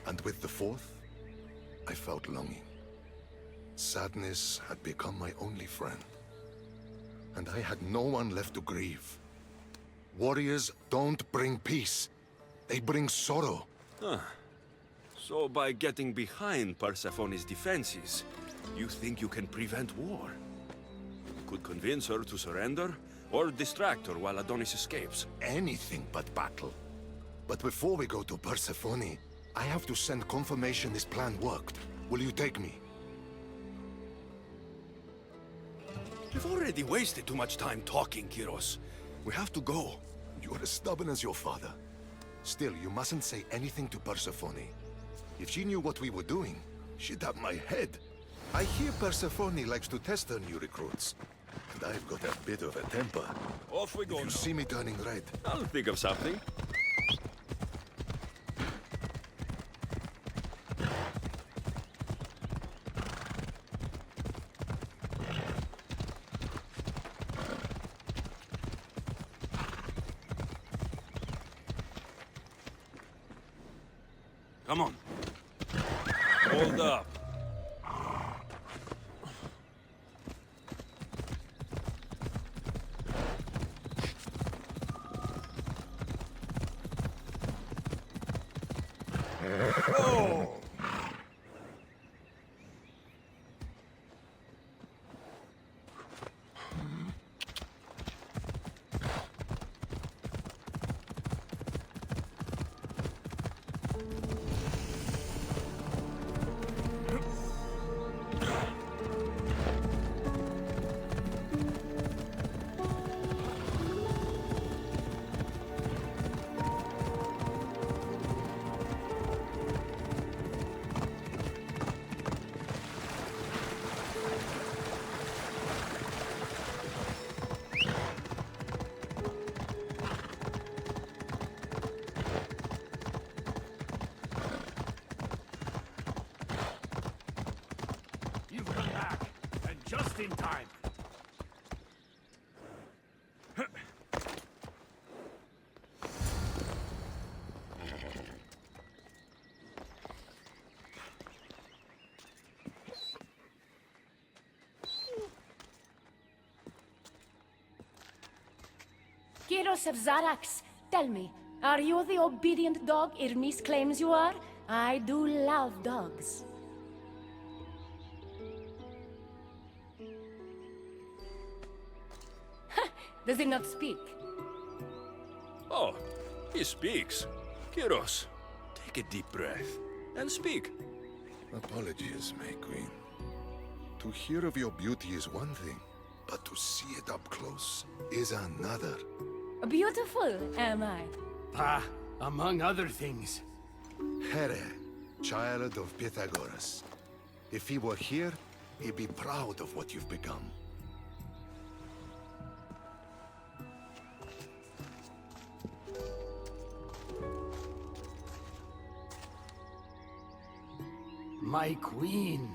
And with the 4th, I felt longing. Sadness had become my only friend. And I had no one left to grieve. Warriors don't bring peace. They bring sorrow. Huh. So by getting behind Persephone's defenses, you think you can prevent war? You could convince her to surrender, or distract her while Adonis escapes. Anything but battle. But before we go to Persephone, I have to send confirmation this plan worked. Will you take me? You've already wasted too much time talking, Kyros. We have to go. You're as stubborn as your father. Still, you mustn't say anything to Persephone. If she knew what we were doing, she'd have my head. I hear Persephone likes to test her new recruits. And I've got a bit of a temper. Off we go If you now. see me turning red, I'll think of something. Come on. Hold up. Oh! just in time. Kyros of Zarax, tell me, are you the obedient dog Irmis claims you are? I do love dogs. Does it not speak? Oh, he speaks. Kyros, take a deep breath and speak. Apologies, my queen. To hear of your beauty is one thing, but to see it up close is another. Beautiful, am I? Among other things. Here, child of Pythagoras. If he were here, he'd be proud of what you've become. My queen.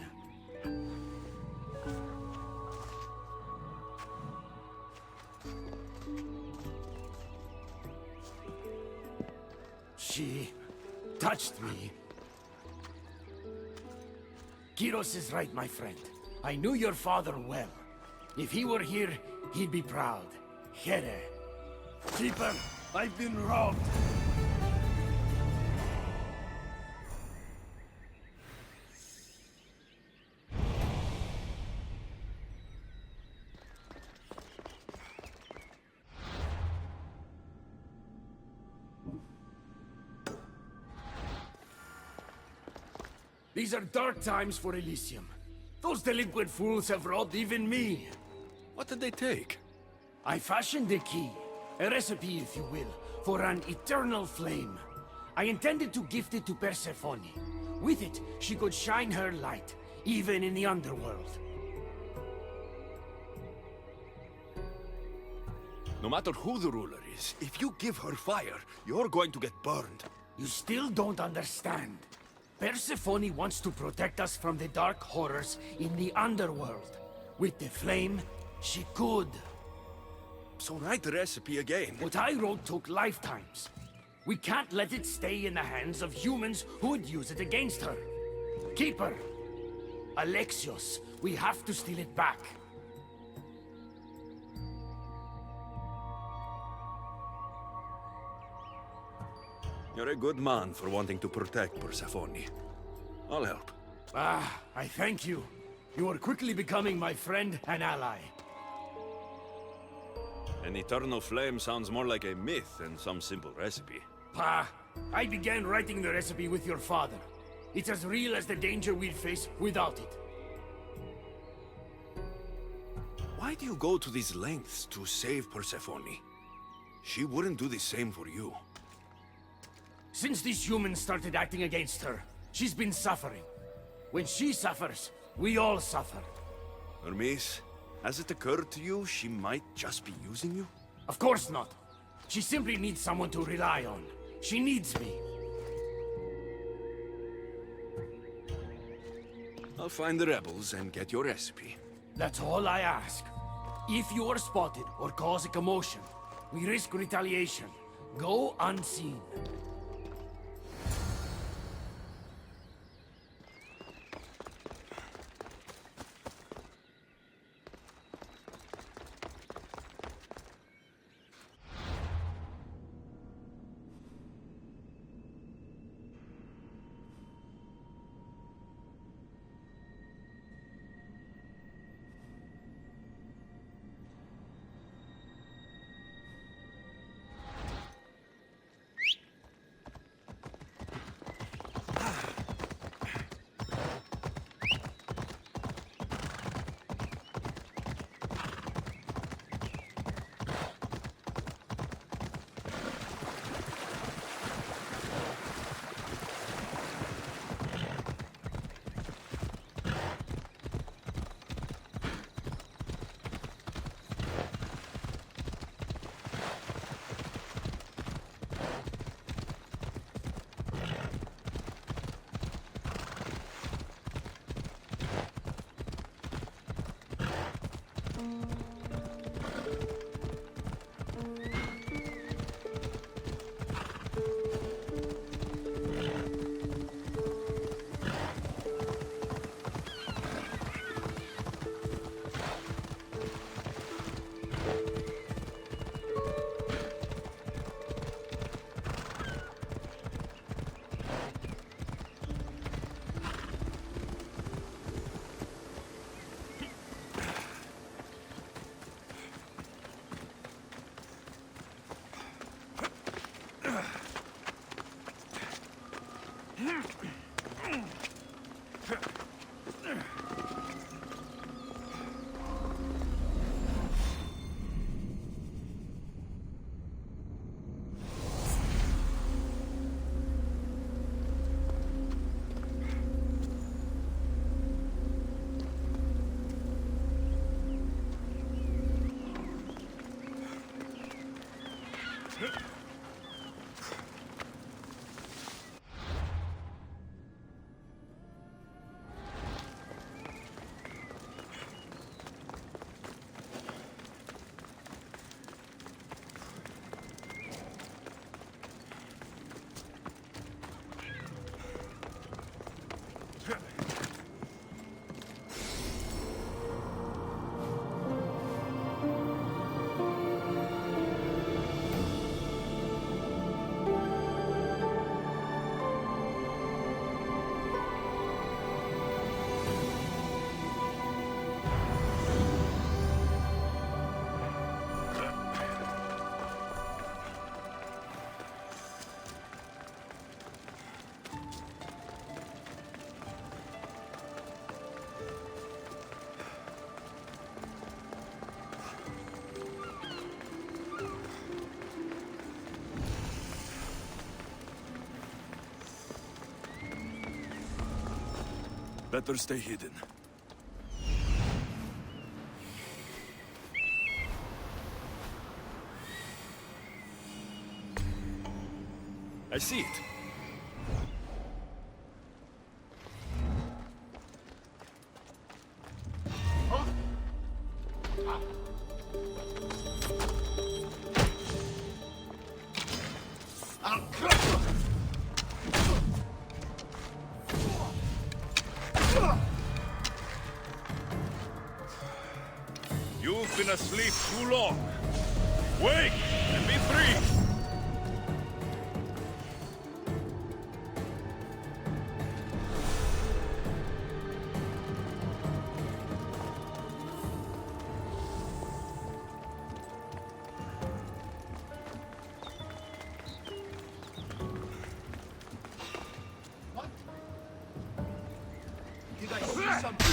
She touched me. Kyros is right, my friend. I knew your father well. If he were here, he'd be proud. Here. Keeper, I've been robbed. These are dark times for Elysium. Those delinquent fools have robbed even me. What did they take? I fashioned a key, a recipe if you will, for an eternal flame. I intended to gift it to Persephone. With it, she could shine her light, even in the underworld. No matter who the ruler is, if you give her fire, you're going to get burned. You still don't understand. Persephone wants to protect us from the dark horrors in the underworld. With the flame, she could. So write the recipe again. What I wrote took lifetimes. We can't let it stay in the hands of humans who would use it against her. Keeper, Alexios, we have to steal it back. You're a good man for wanting to protect Persephone. I'll help. I thank you. You are quickly becoming my friend and ally. An eternal flame sounds more like a myth than some simple recipe. I began writing the recipe with your father. It's as real as the danger we'd face without it. Why do you go to these lengths to save Persephone? She wouldn't do the same for you. Since these humans started acting against her, she's been suffering. When she suffers, we all suffer. Hermes, has it occurred to you she might just be using you? Of course not. She simply needs someone to rely on. She needs me. I'll find the rebels and get your recipe. That's all I ask. If you are spotted or cause a commotion, we risk retaliation. Go unseen. Better stay hidden. I see it. You've been asleep too long. Wake and be free! Did I see something?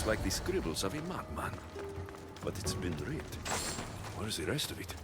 looks like the scribbles of a madman. But it's been read. Where's the rest of it?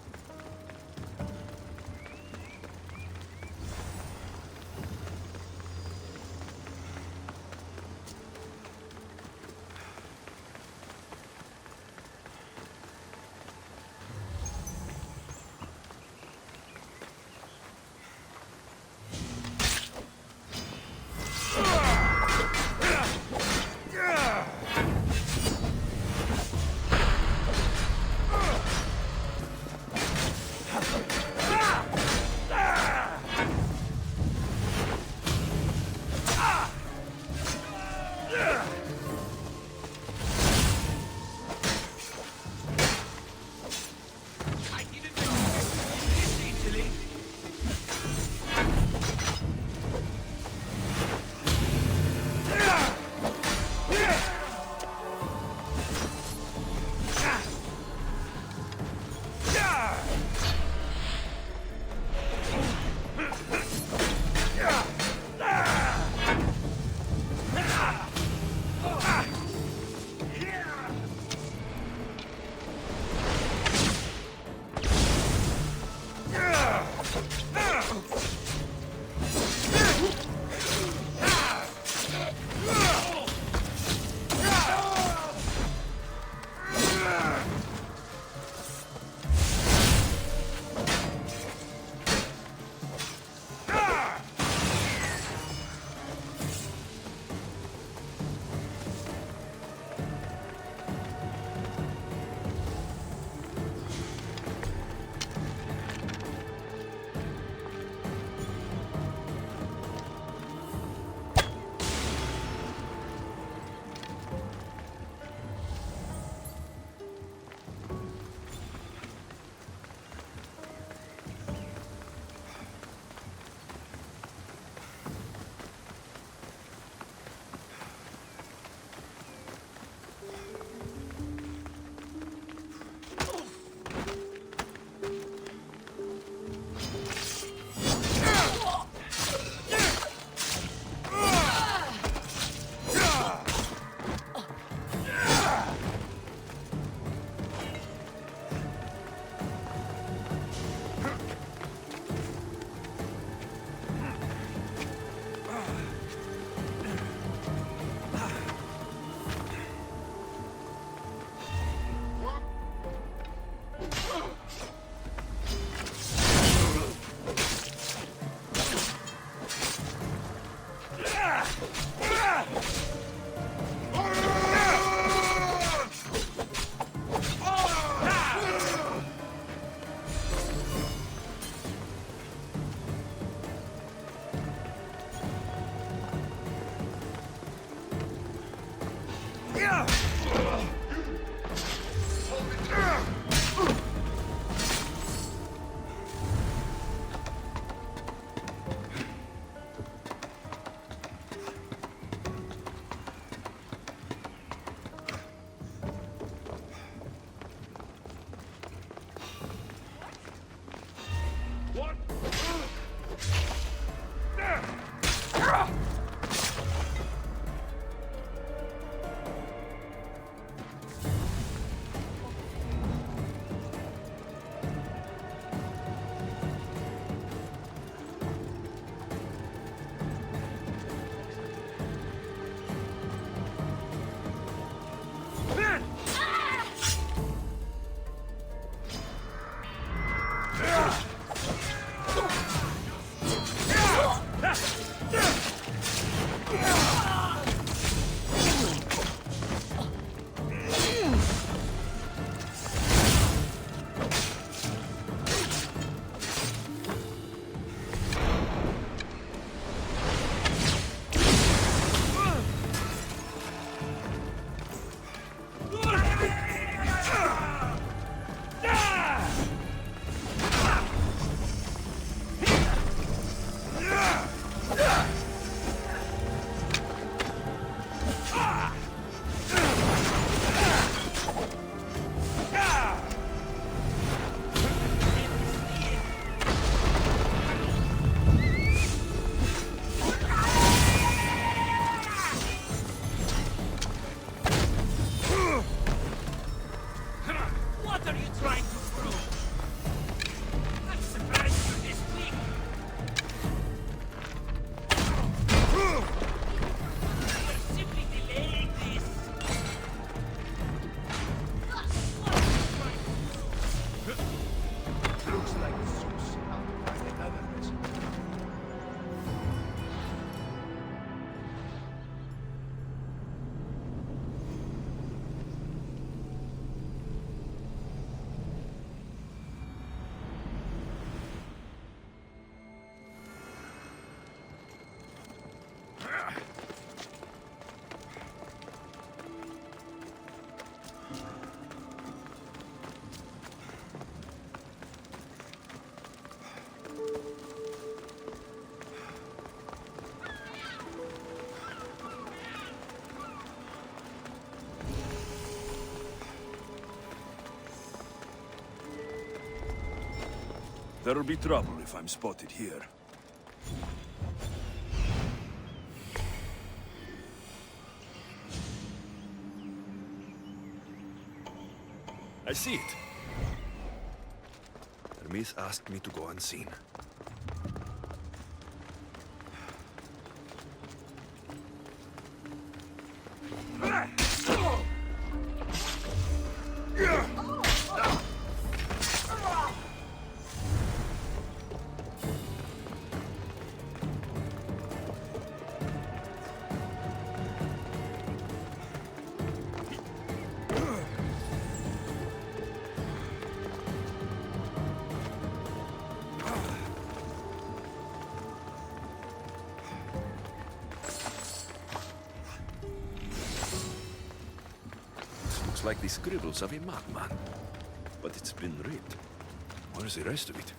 What are you trying to prove? I'm surprised you're this weak. You're simply delaying this. Looks like Zeus out to find another messenger. There'll be trouble if I'm spotted here. I see it. Hermes asked me to go unseen. Looks like the scribbles of a madman. But it's been read. Where's the rest of it?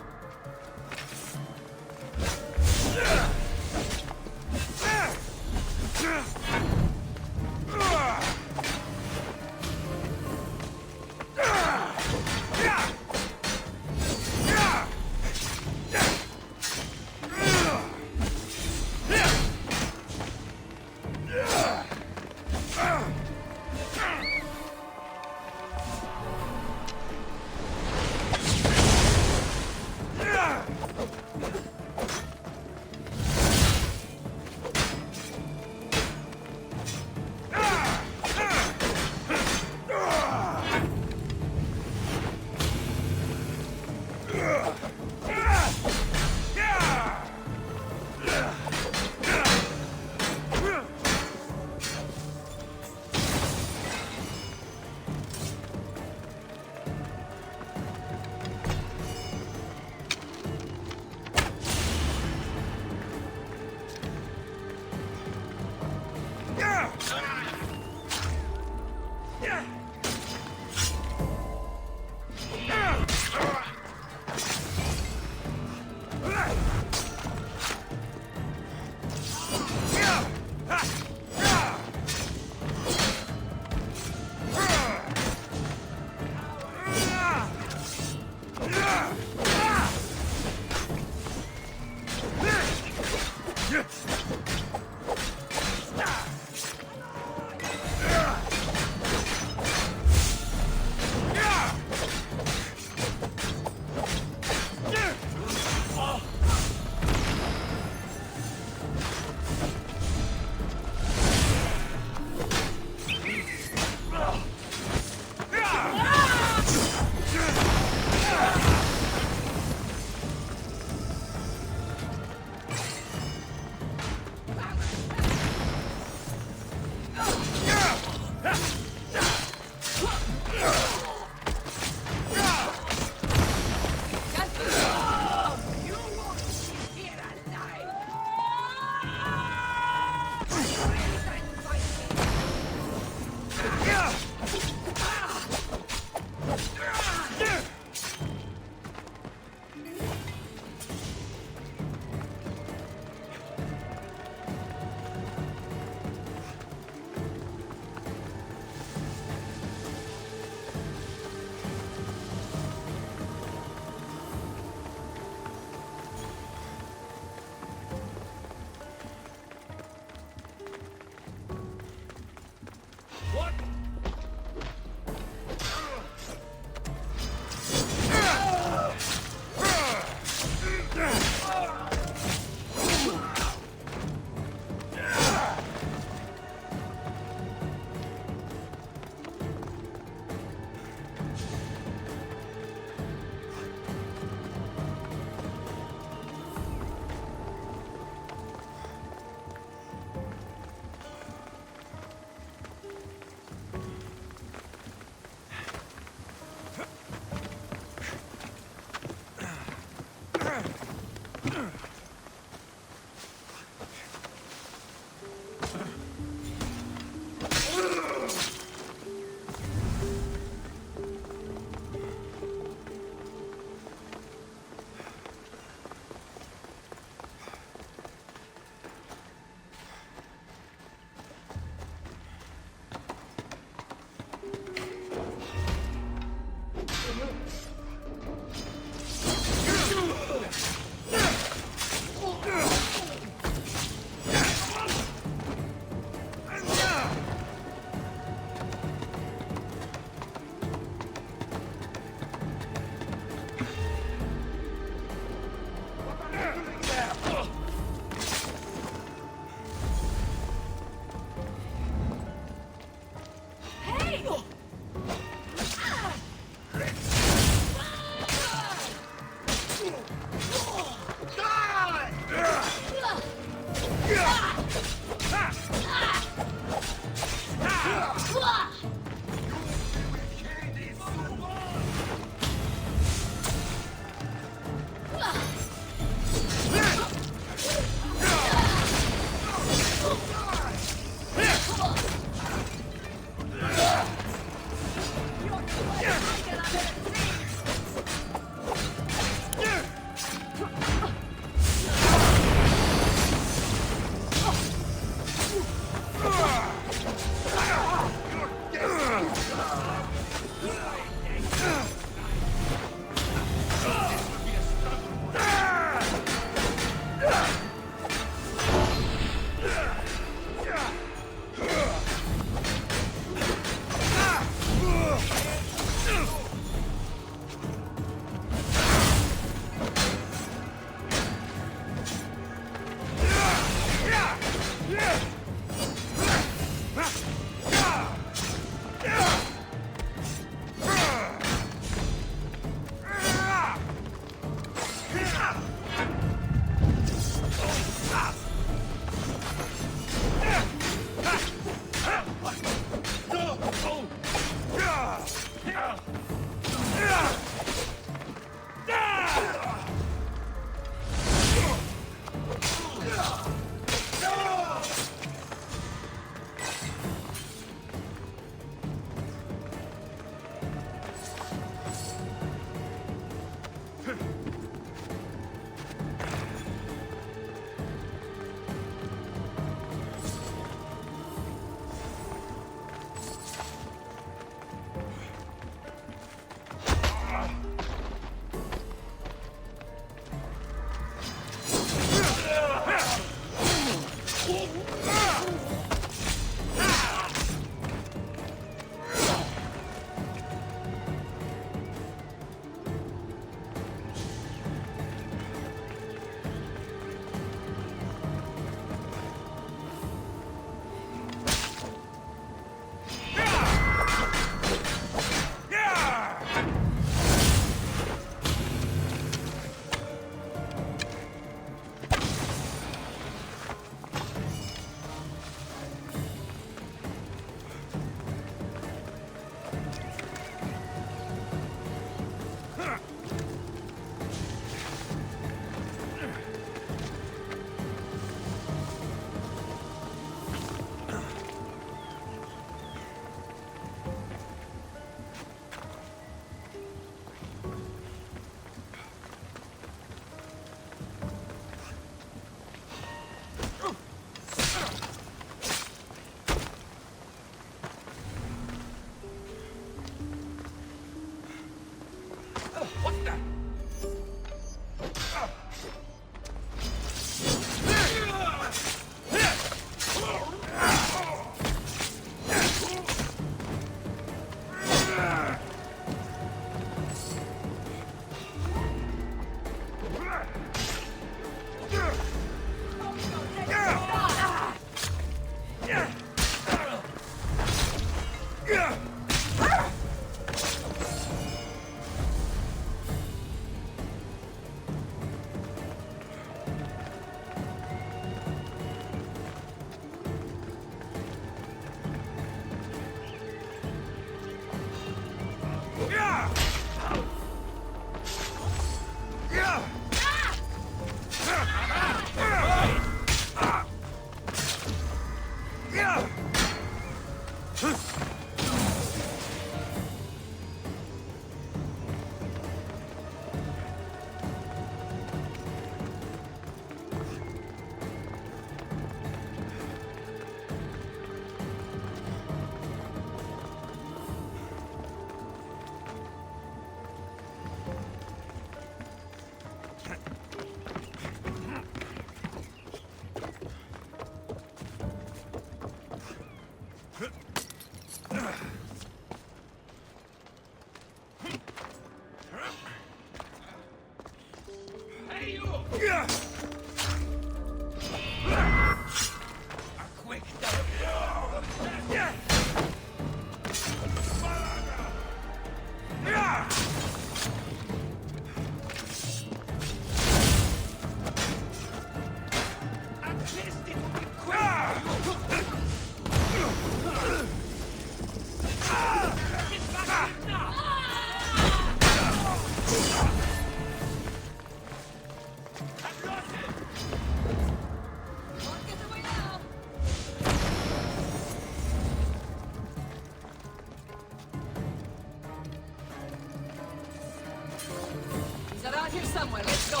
Somewhere, let's go.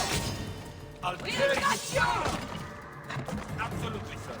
I'll We'll tear you. catch you! Absolutely, sir.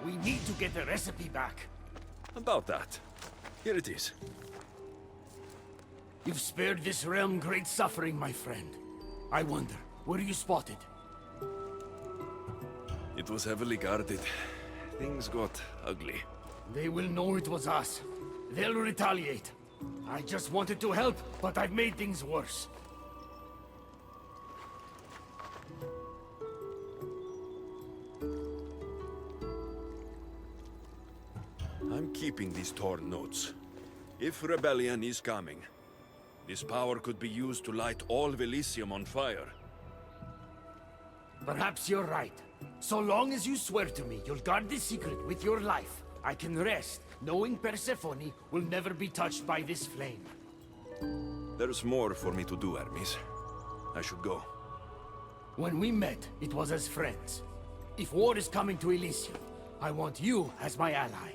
We need to get the recipe back. About that. Here it is. You've spared this realm great suffering, my friend. I wonder, were you spotted? It was heavily guarded. Things got ugly. They will know it was us. They'll retaliate. I just wanted to help, but I've made things worse. I'm keeping these torn notes. If rebellion is coming, this power could be used to light all of Elysium on fire. Perhaps you're right. So long as you swear to me you'll guard this secret with your life, I can rest, knowing Persephone will never be touched by this flame. There's more for me to do, Hermes. I should go. When we met, it was as friends. If war is coming to Elysium, I want you as my ally.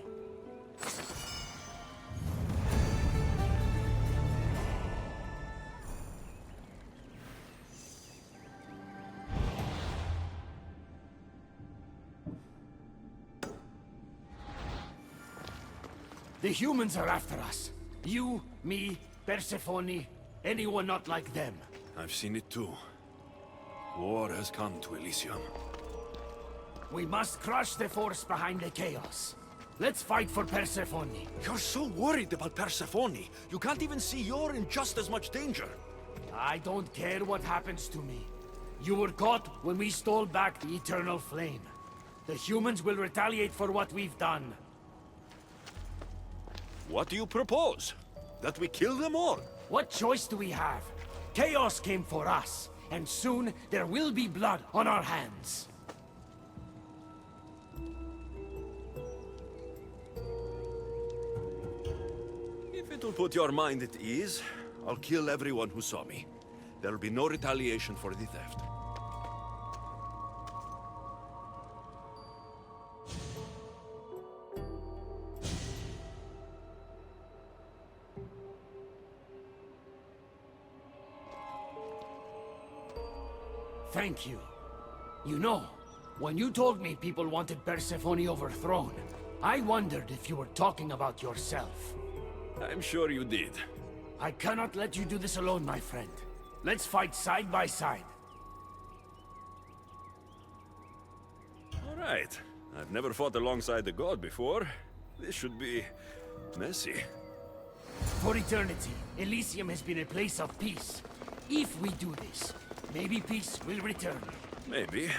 The humans are after us. You, me, Persephone, anyone not like them. I've seen it too. War has come to Elysium. We must crush the force behind the chaos. Let's fight for Persephone. You're so worried about Persephone. You can't even see you're in just as much danger. I don't care what happens to me. You were caught when we stole back the Eternal Flame. The humans will retaliate for what we've done. What do you propose? That we kill them all? What choice do we have? Chaos came for us, and soon there will be blood on our hands. If it'll put your mind at ease, I'll kill everyone who saw me. There'll be no retaliation for the theft. Thank you. You know, when you told me people wanted Persephone overthrown, I wondered if you were talking about yourself. I'm sure you did. I cannot let you do this alone, my friend. Let's fight side by side. All right. I've never fought alongside a god before. This should be messy. For eternity, Elysium has been a place of peace. If we do this, maybe peace will return. Maybe,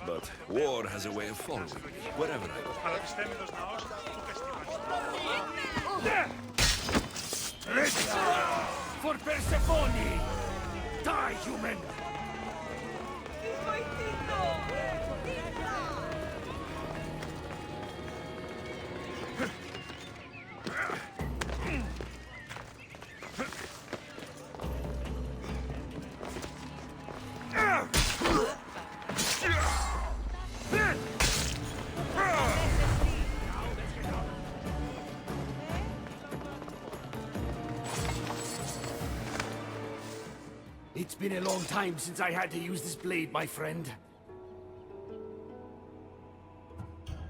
but war has a way of following me, wherever I go. Παρακιστέμιδος ναός του φεστιβάλ. For Persephone! Die, human! It's been a long time since I had to use this blade, my friend.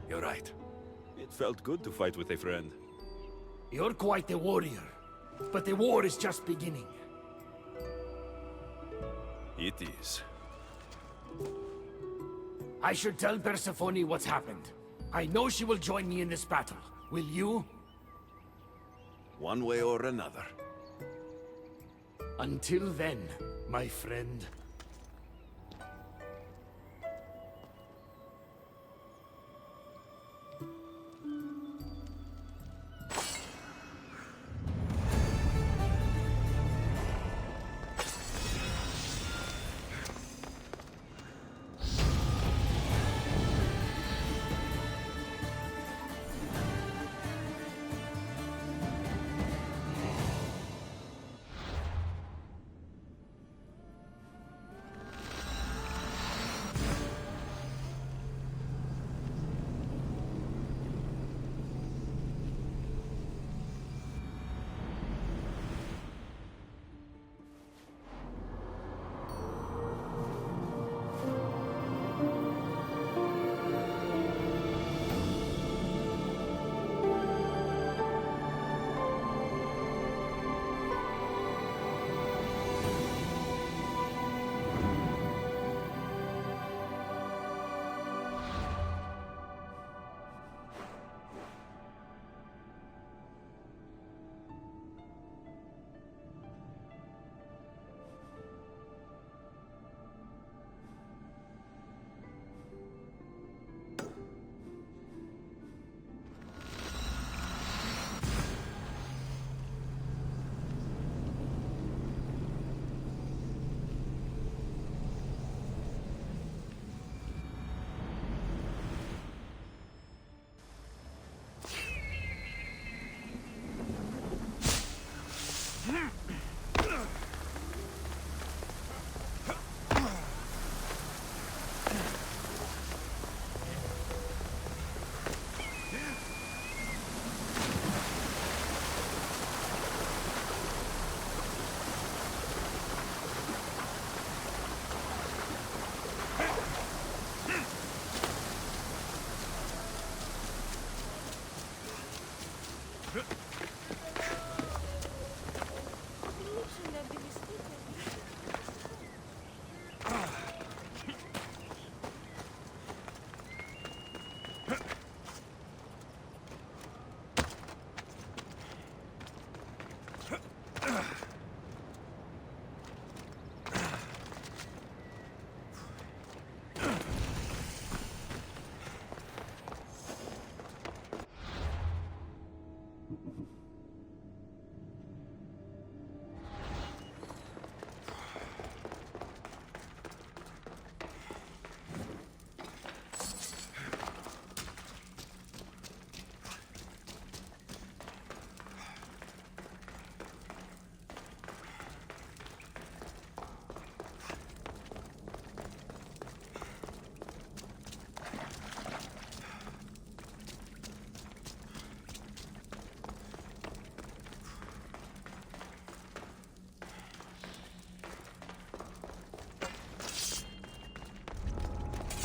You're right. It felt good to fight with a friend. You're quite the warrior, but the war is just beginning. It is. I should tell Persephone what's happened. I know she will join me in this battle. Will you? One way or another. Until then, my friend.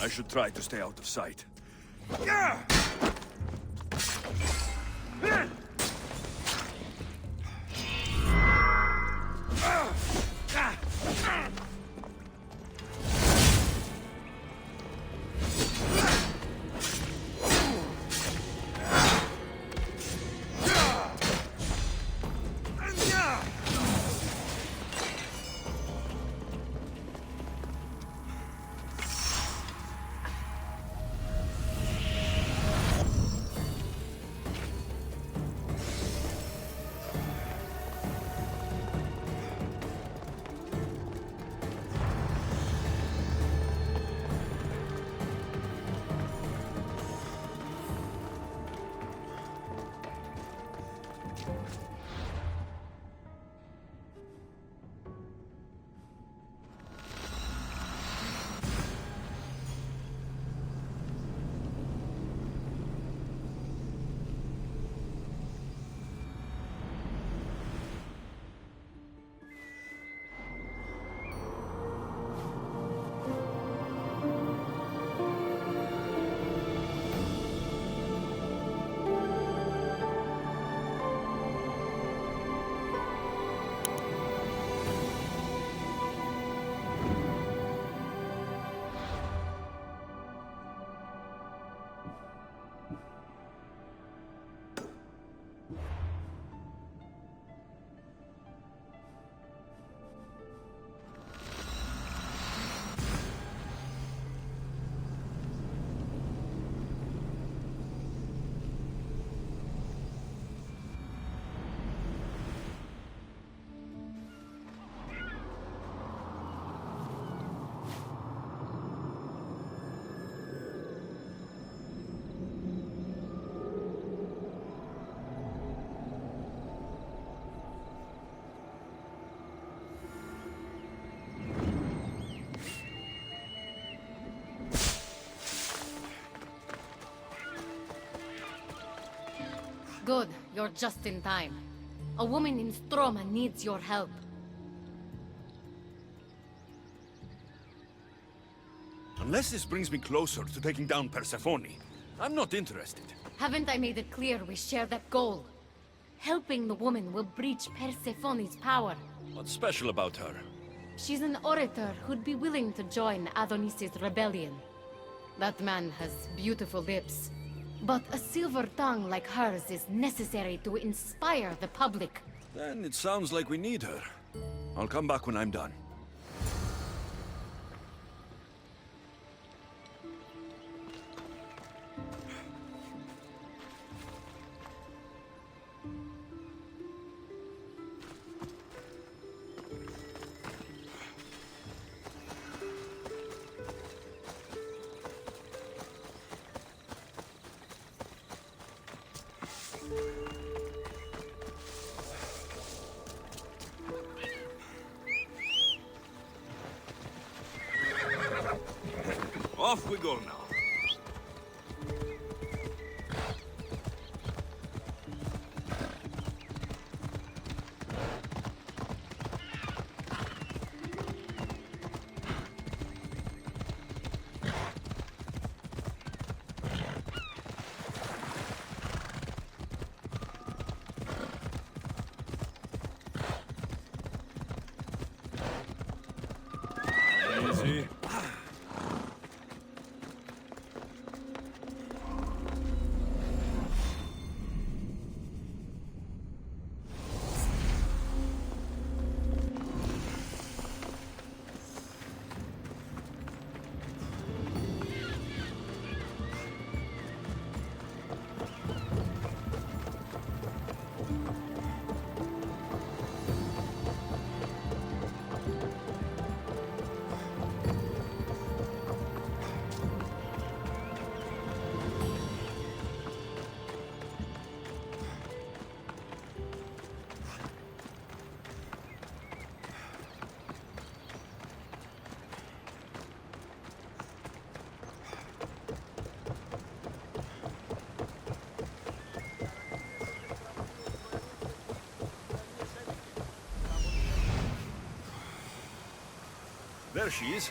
I should try to stay out of sight. Good, you're just in time. A woman in Stroma needs your help. Unless this brings me closer to taking down Persephone, I'm not interested. Haven't I made it clear we share that goal? Helping the woman will breach Persephone's power. What's special about her? She's an orator who'd be willing to join Adonis's rebellion. That man has beautiful lips. But a silver tongue like hers is necessary to inspire the public. Then it sounds like we need her. I'll come back when I'm done. Off we go now. There she is.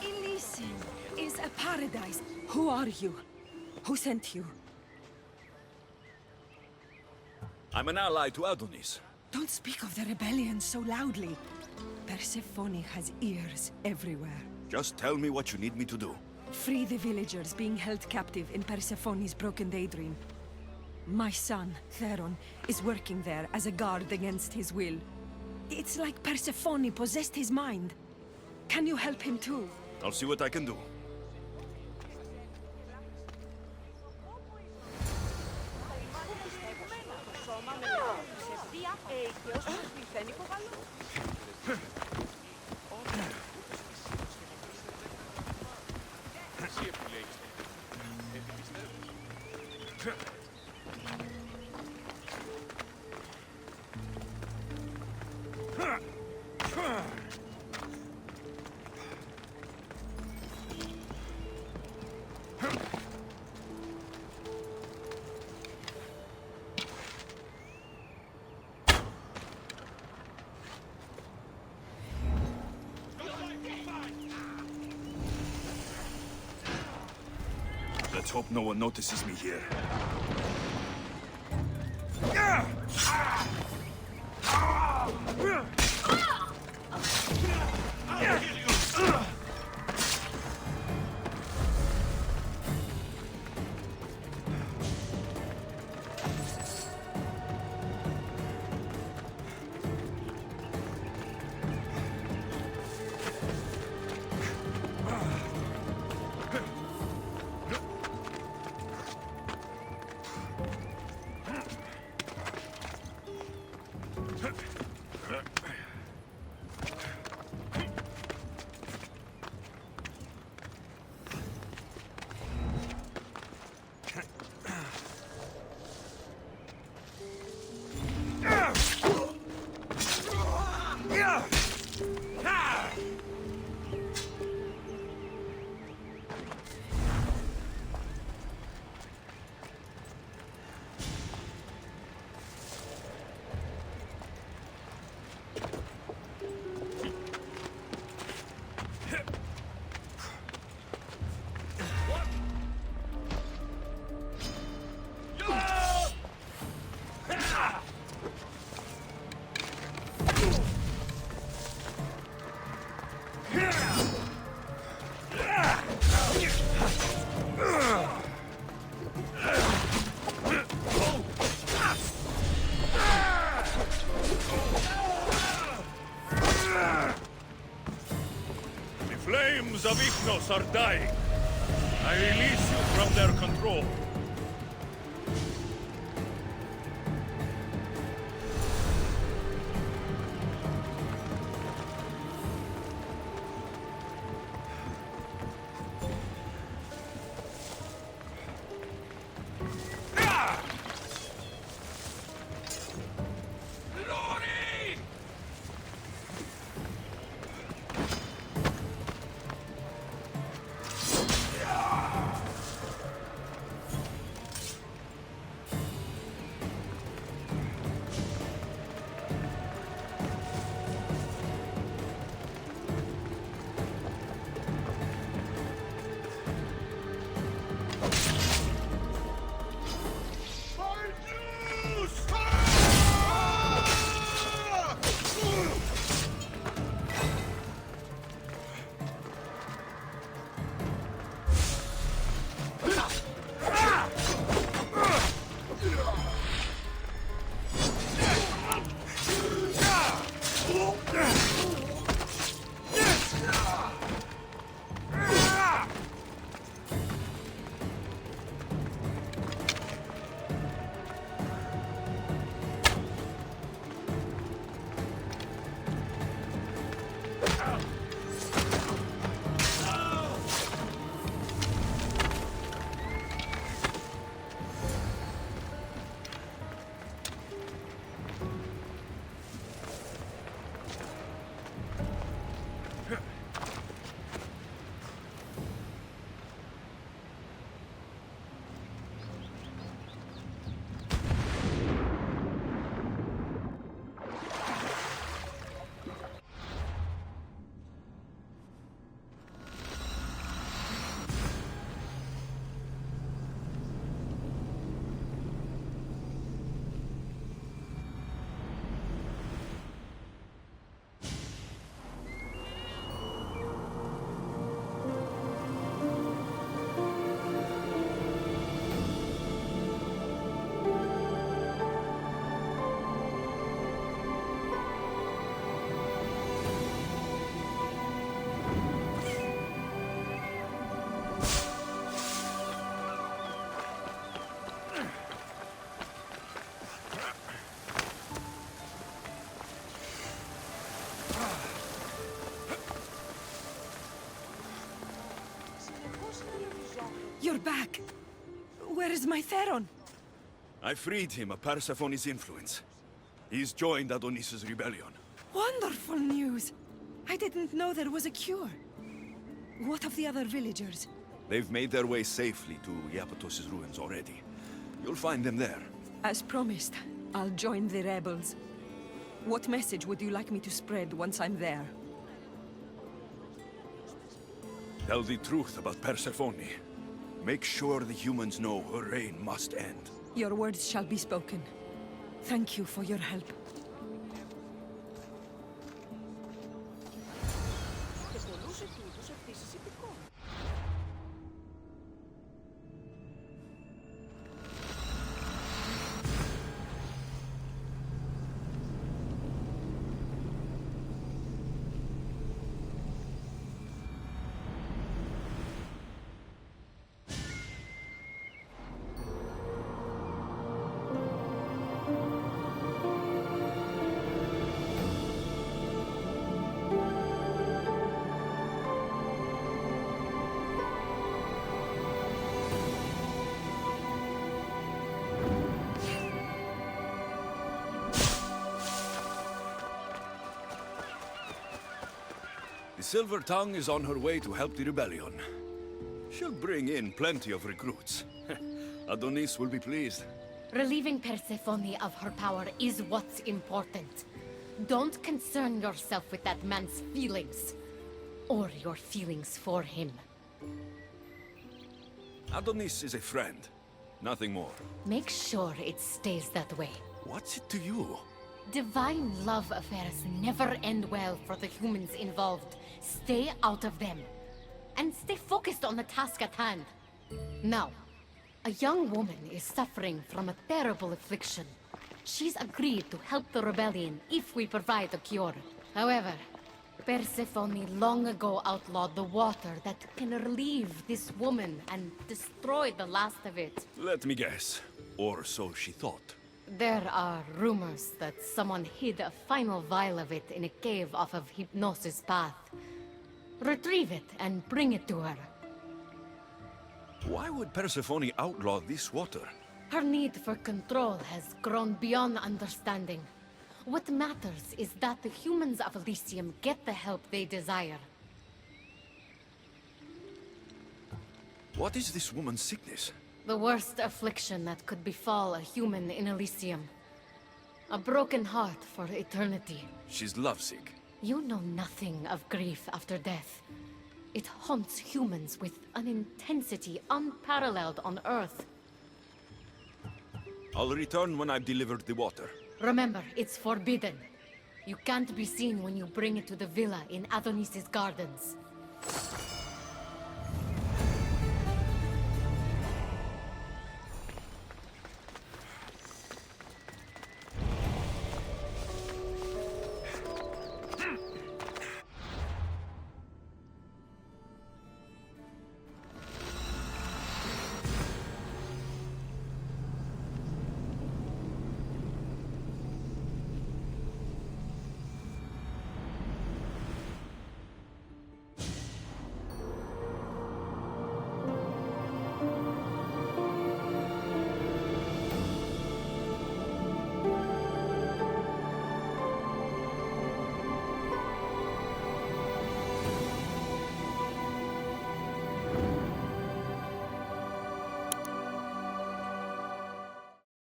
Elysium is a paradise. Who are you? Who sent you? I'm an ally to Adonis. Don't speak of the rebellion so loudly. Persephone has ears everywhere. Just tell me what you need me to do. Free the villagers being held captive in Persephone's broken daydream. My son, Theron, is working there as a guard against his will. It's like Persephone possessed his mind. Can you help him too? I'll see what I can do. Let's hope no one notices me here. Of Ethnos are dying. I release you from their control. Where is my Theron? I freed him of Persephone's influence. He's joined Adonis' rebellion. Wonderful news! I didn't know there was a cure. What of the other villagers? They've made their way safely to Iapetos' ruins already. You'll find them there. As promised, I'll join the rebels. What message would you like me to spread once I'm there? Tell the truth about Persephone. Make sure the humans know her reign must end. Your words shall be spoken. Thank you for your help. The Silver Tongue is on her way to help the rebellion. She'll bring in plenty of recruits. Adonis will be pleased. Relieving Persephone of her power is what's important. Don't concern yourself with that man's feelings. Or your feelings for him. Adonis is a friend. Nothing more. Make sure it stays that way. What's it to you? Divine love affairs never end well for the humans involved. Stay out of them. And stay focused on the task at hand. Now, a young woman is suffering from a terrible affliction. She's agreed to help the rebellion if we provide a cure. However, Persephone long ago outlawed the water that can relieve this woman and destroy the last of it. Let me guess. Or so she thought. There are rumors that someone hid a final vial of it in a cave off of Hypnosis Path. Retrieve it and bring it to her. Why would Persephone outlaw this water? Her need for control has grown beyond understanding. What matters is that the humans of Elysium get the help they desire. What is this woman's sickness? The worst affliction that could befall a human in Elysium. A broken heart for eternity. She's lovesick. You know nothing of grief after death. It haunts humans with an intensity unparalleled on Earth. I'll return when I've delivered the water. Remember, it's forbidden. You can't be seen when you bring it to the villa in Adonis' gardens.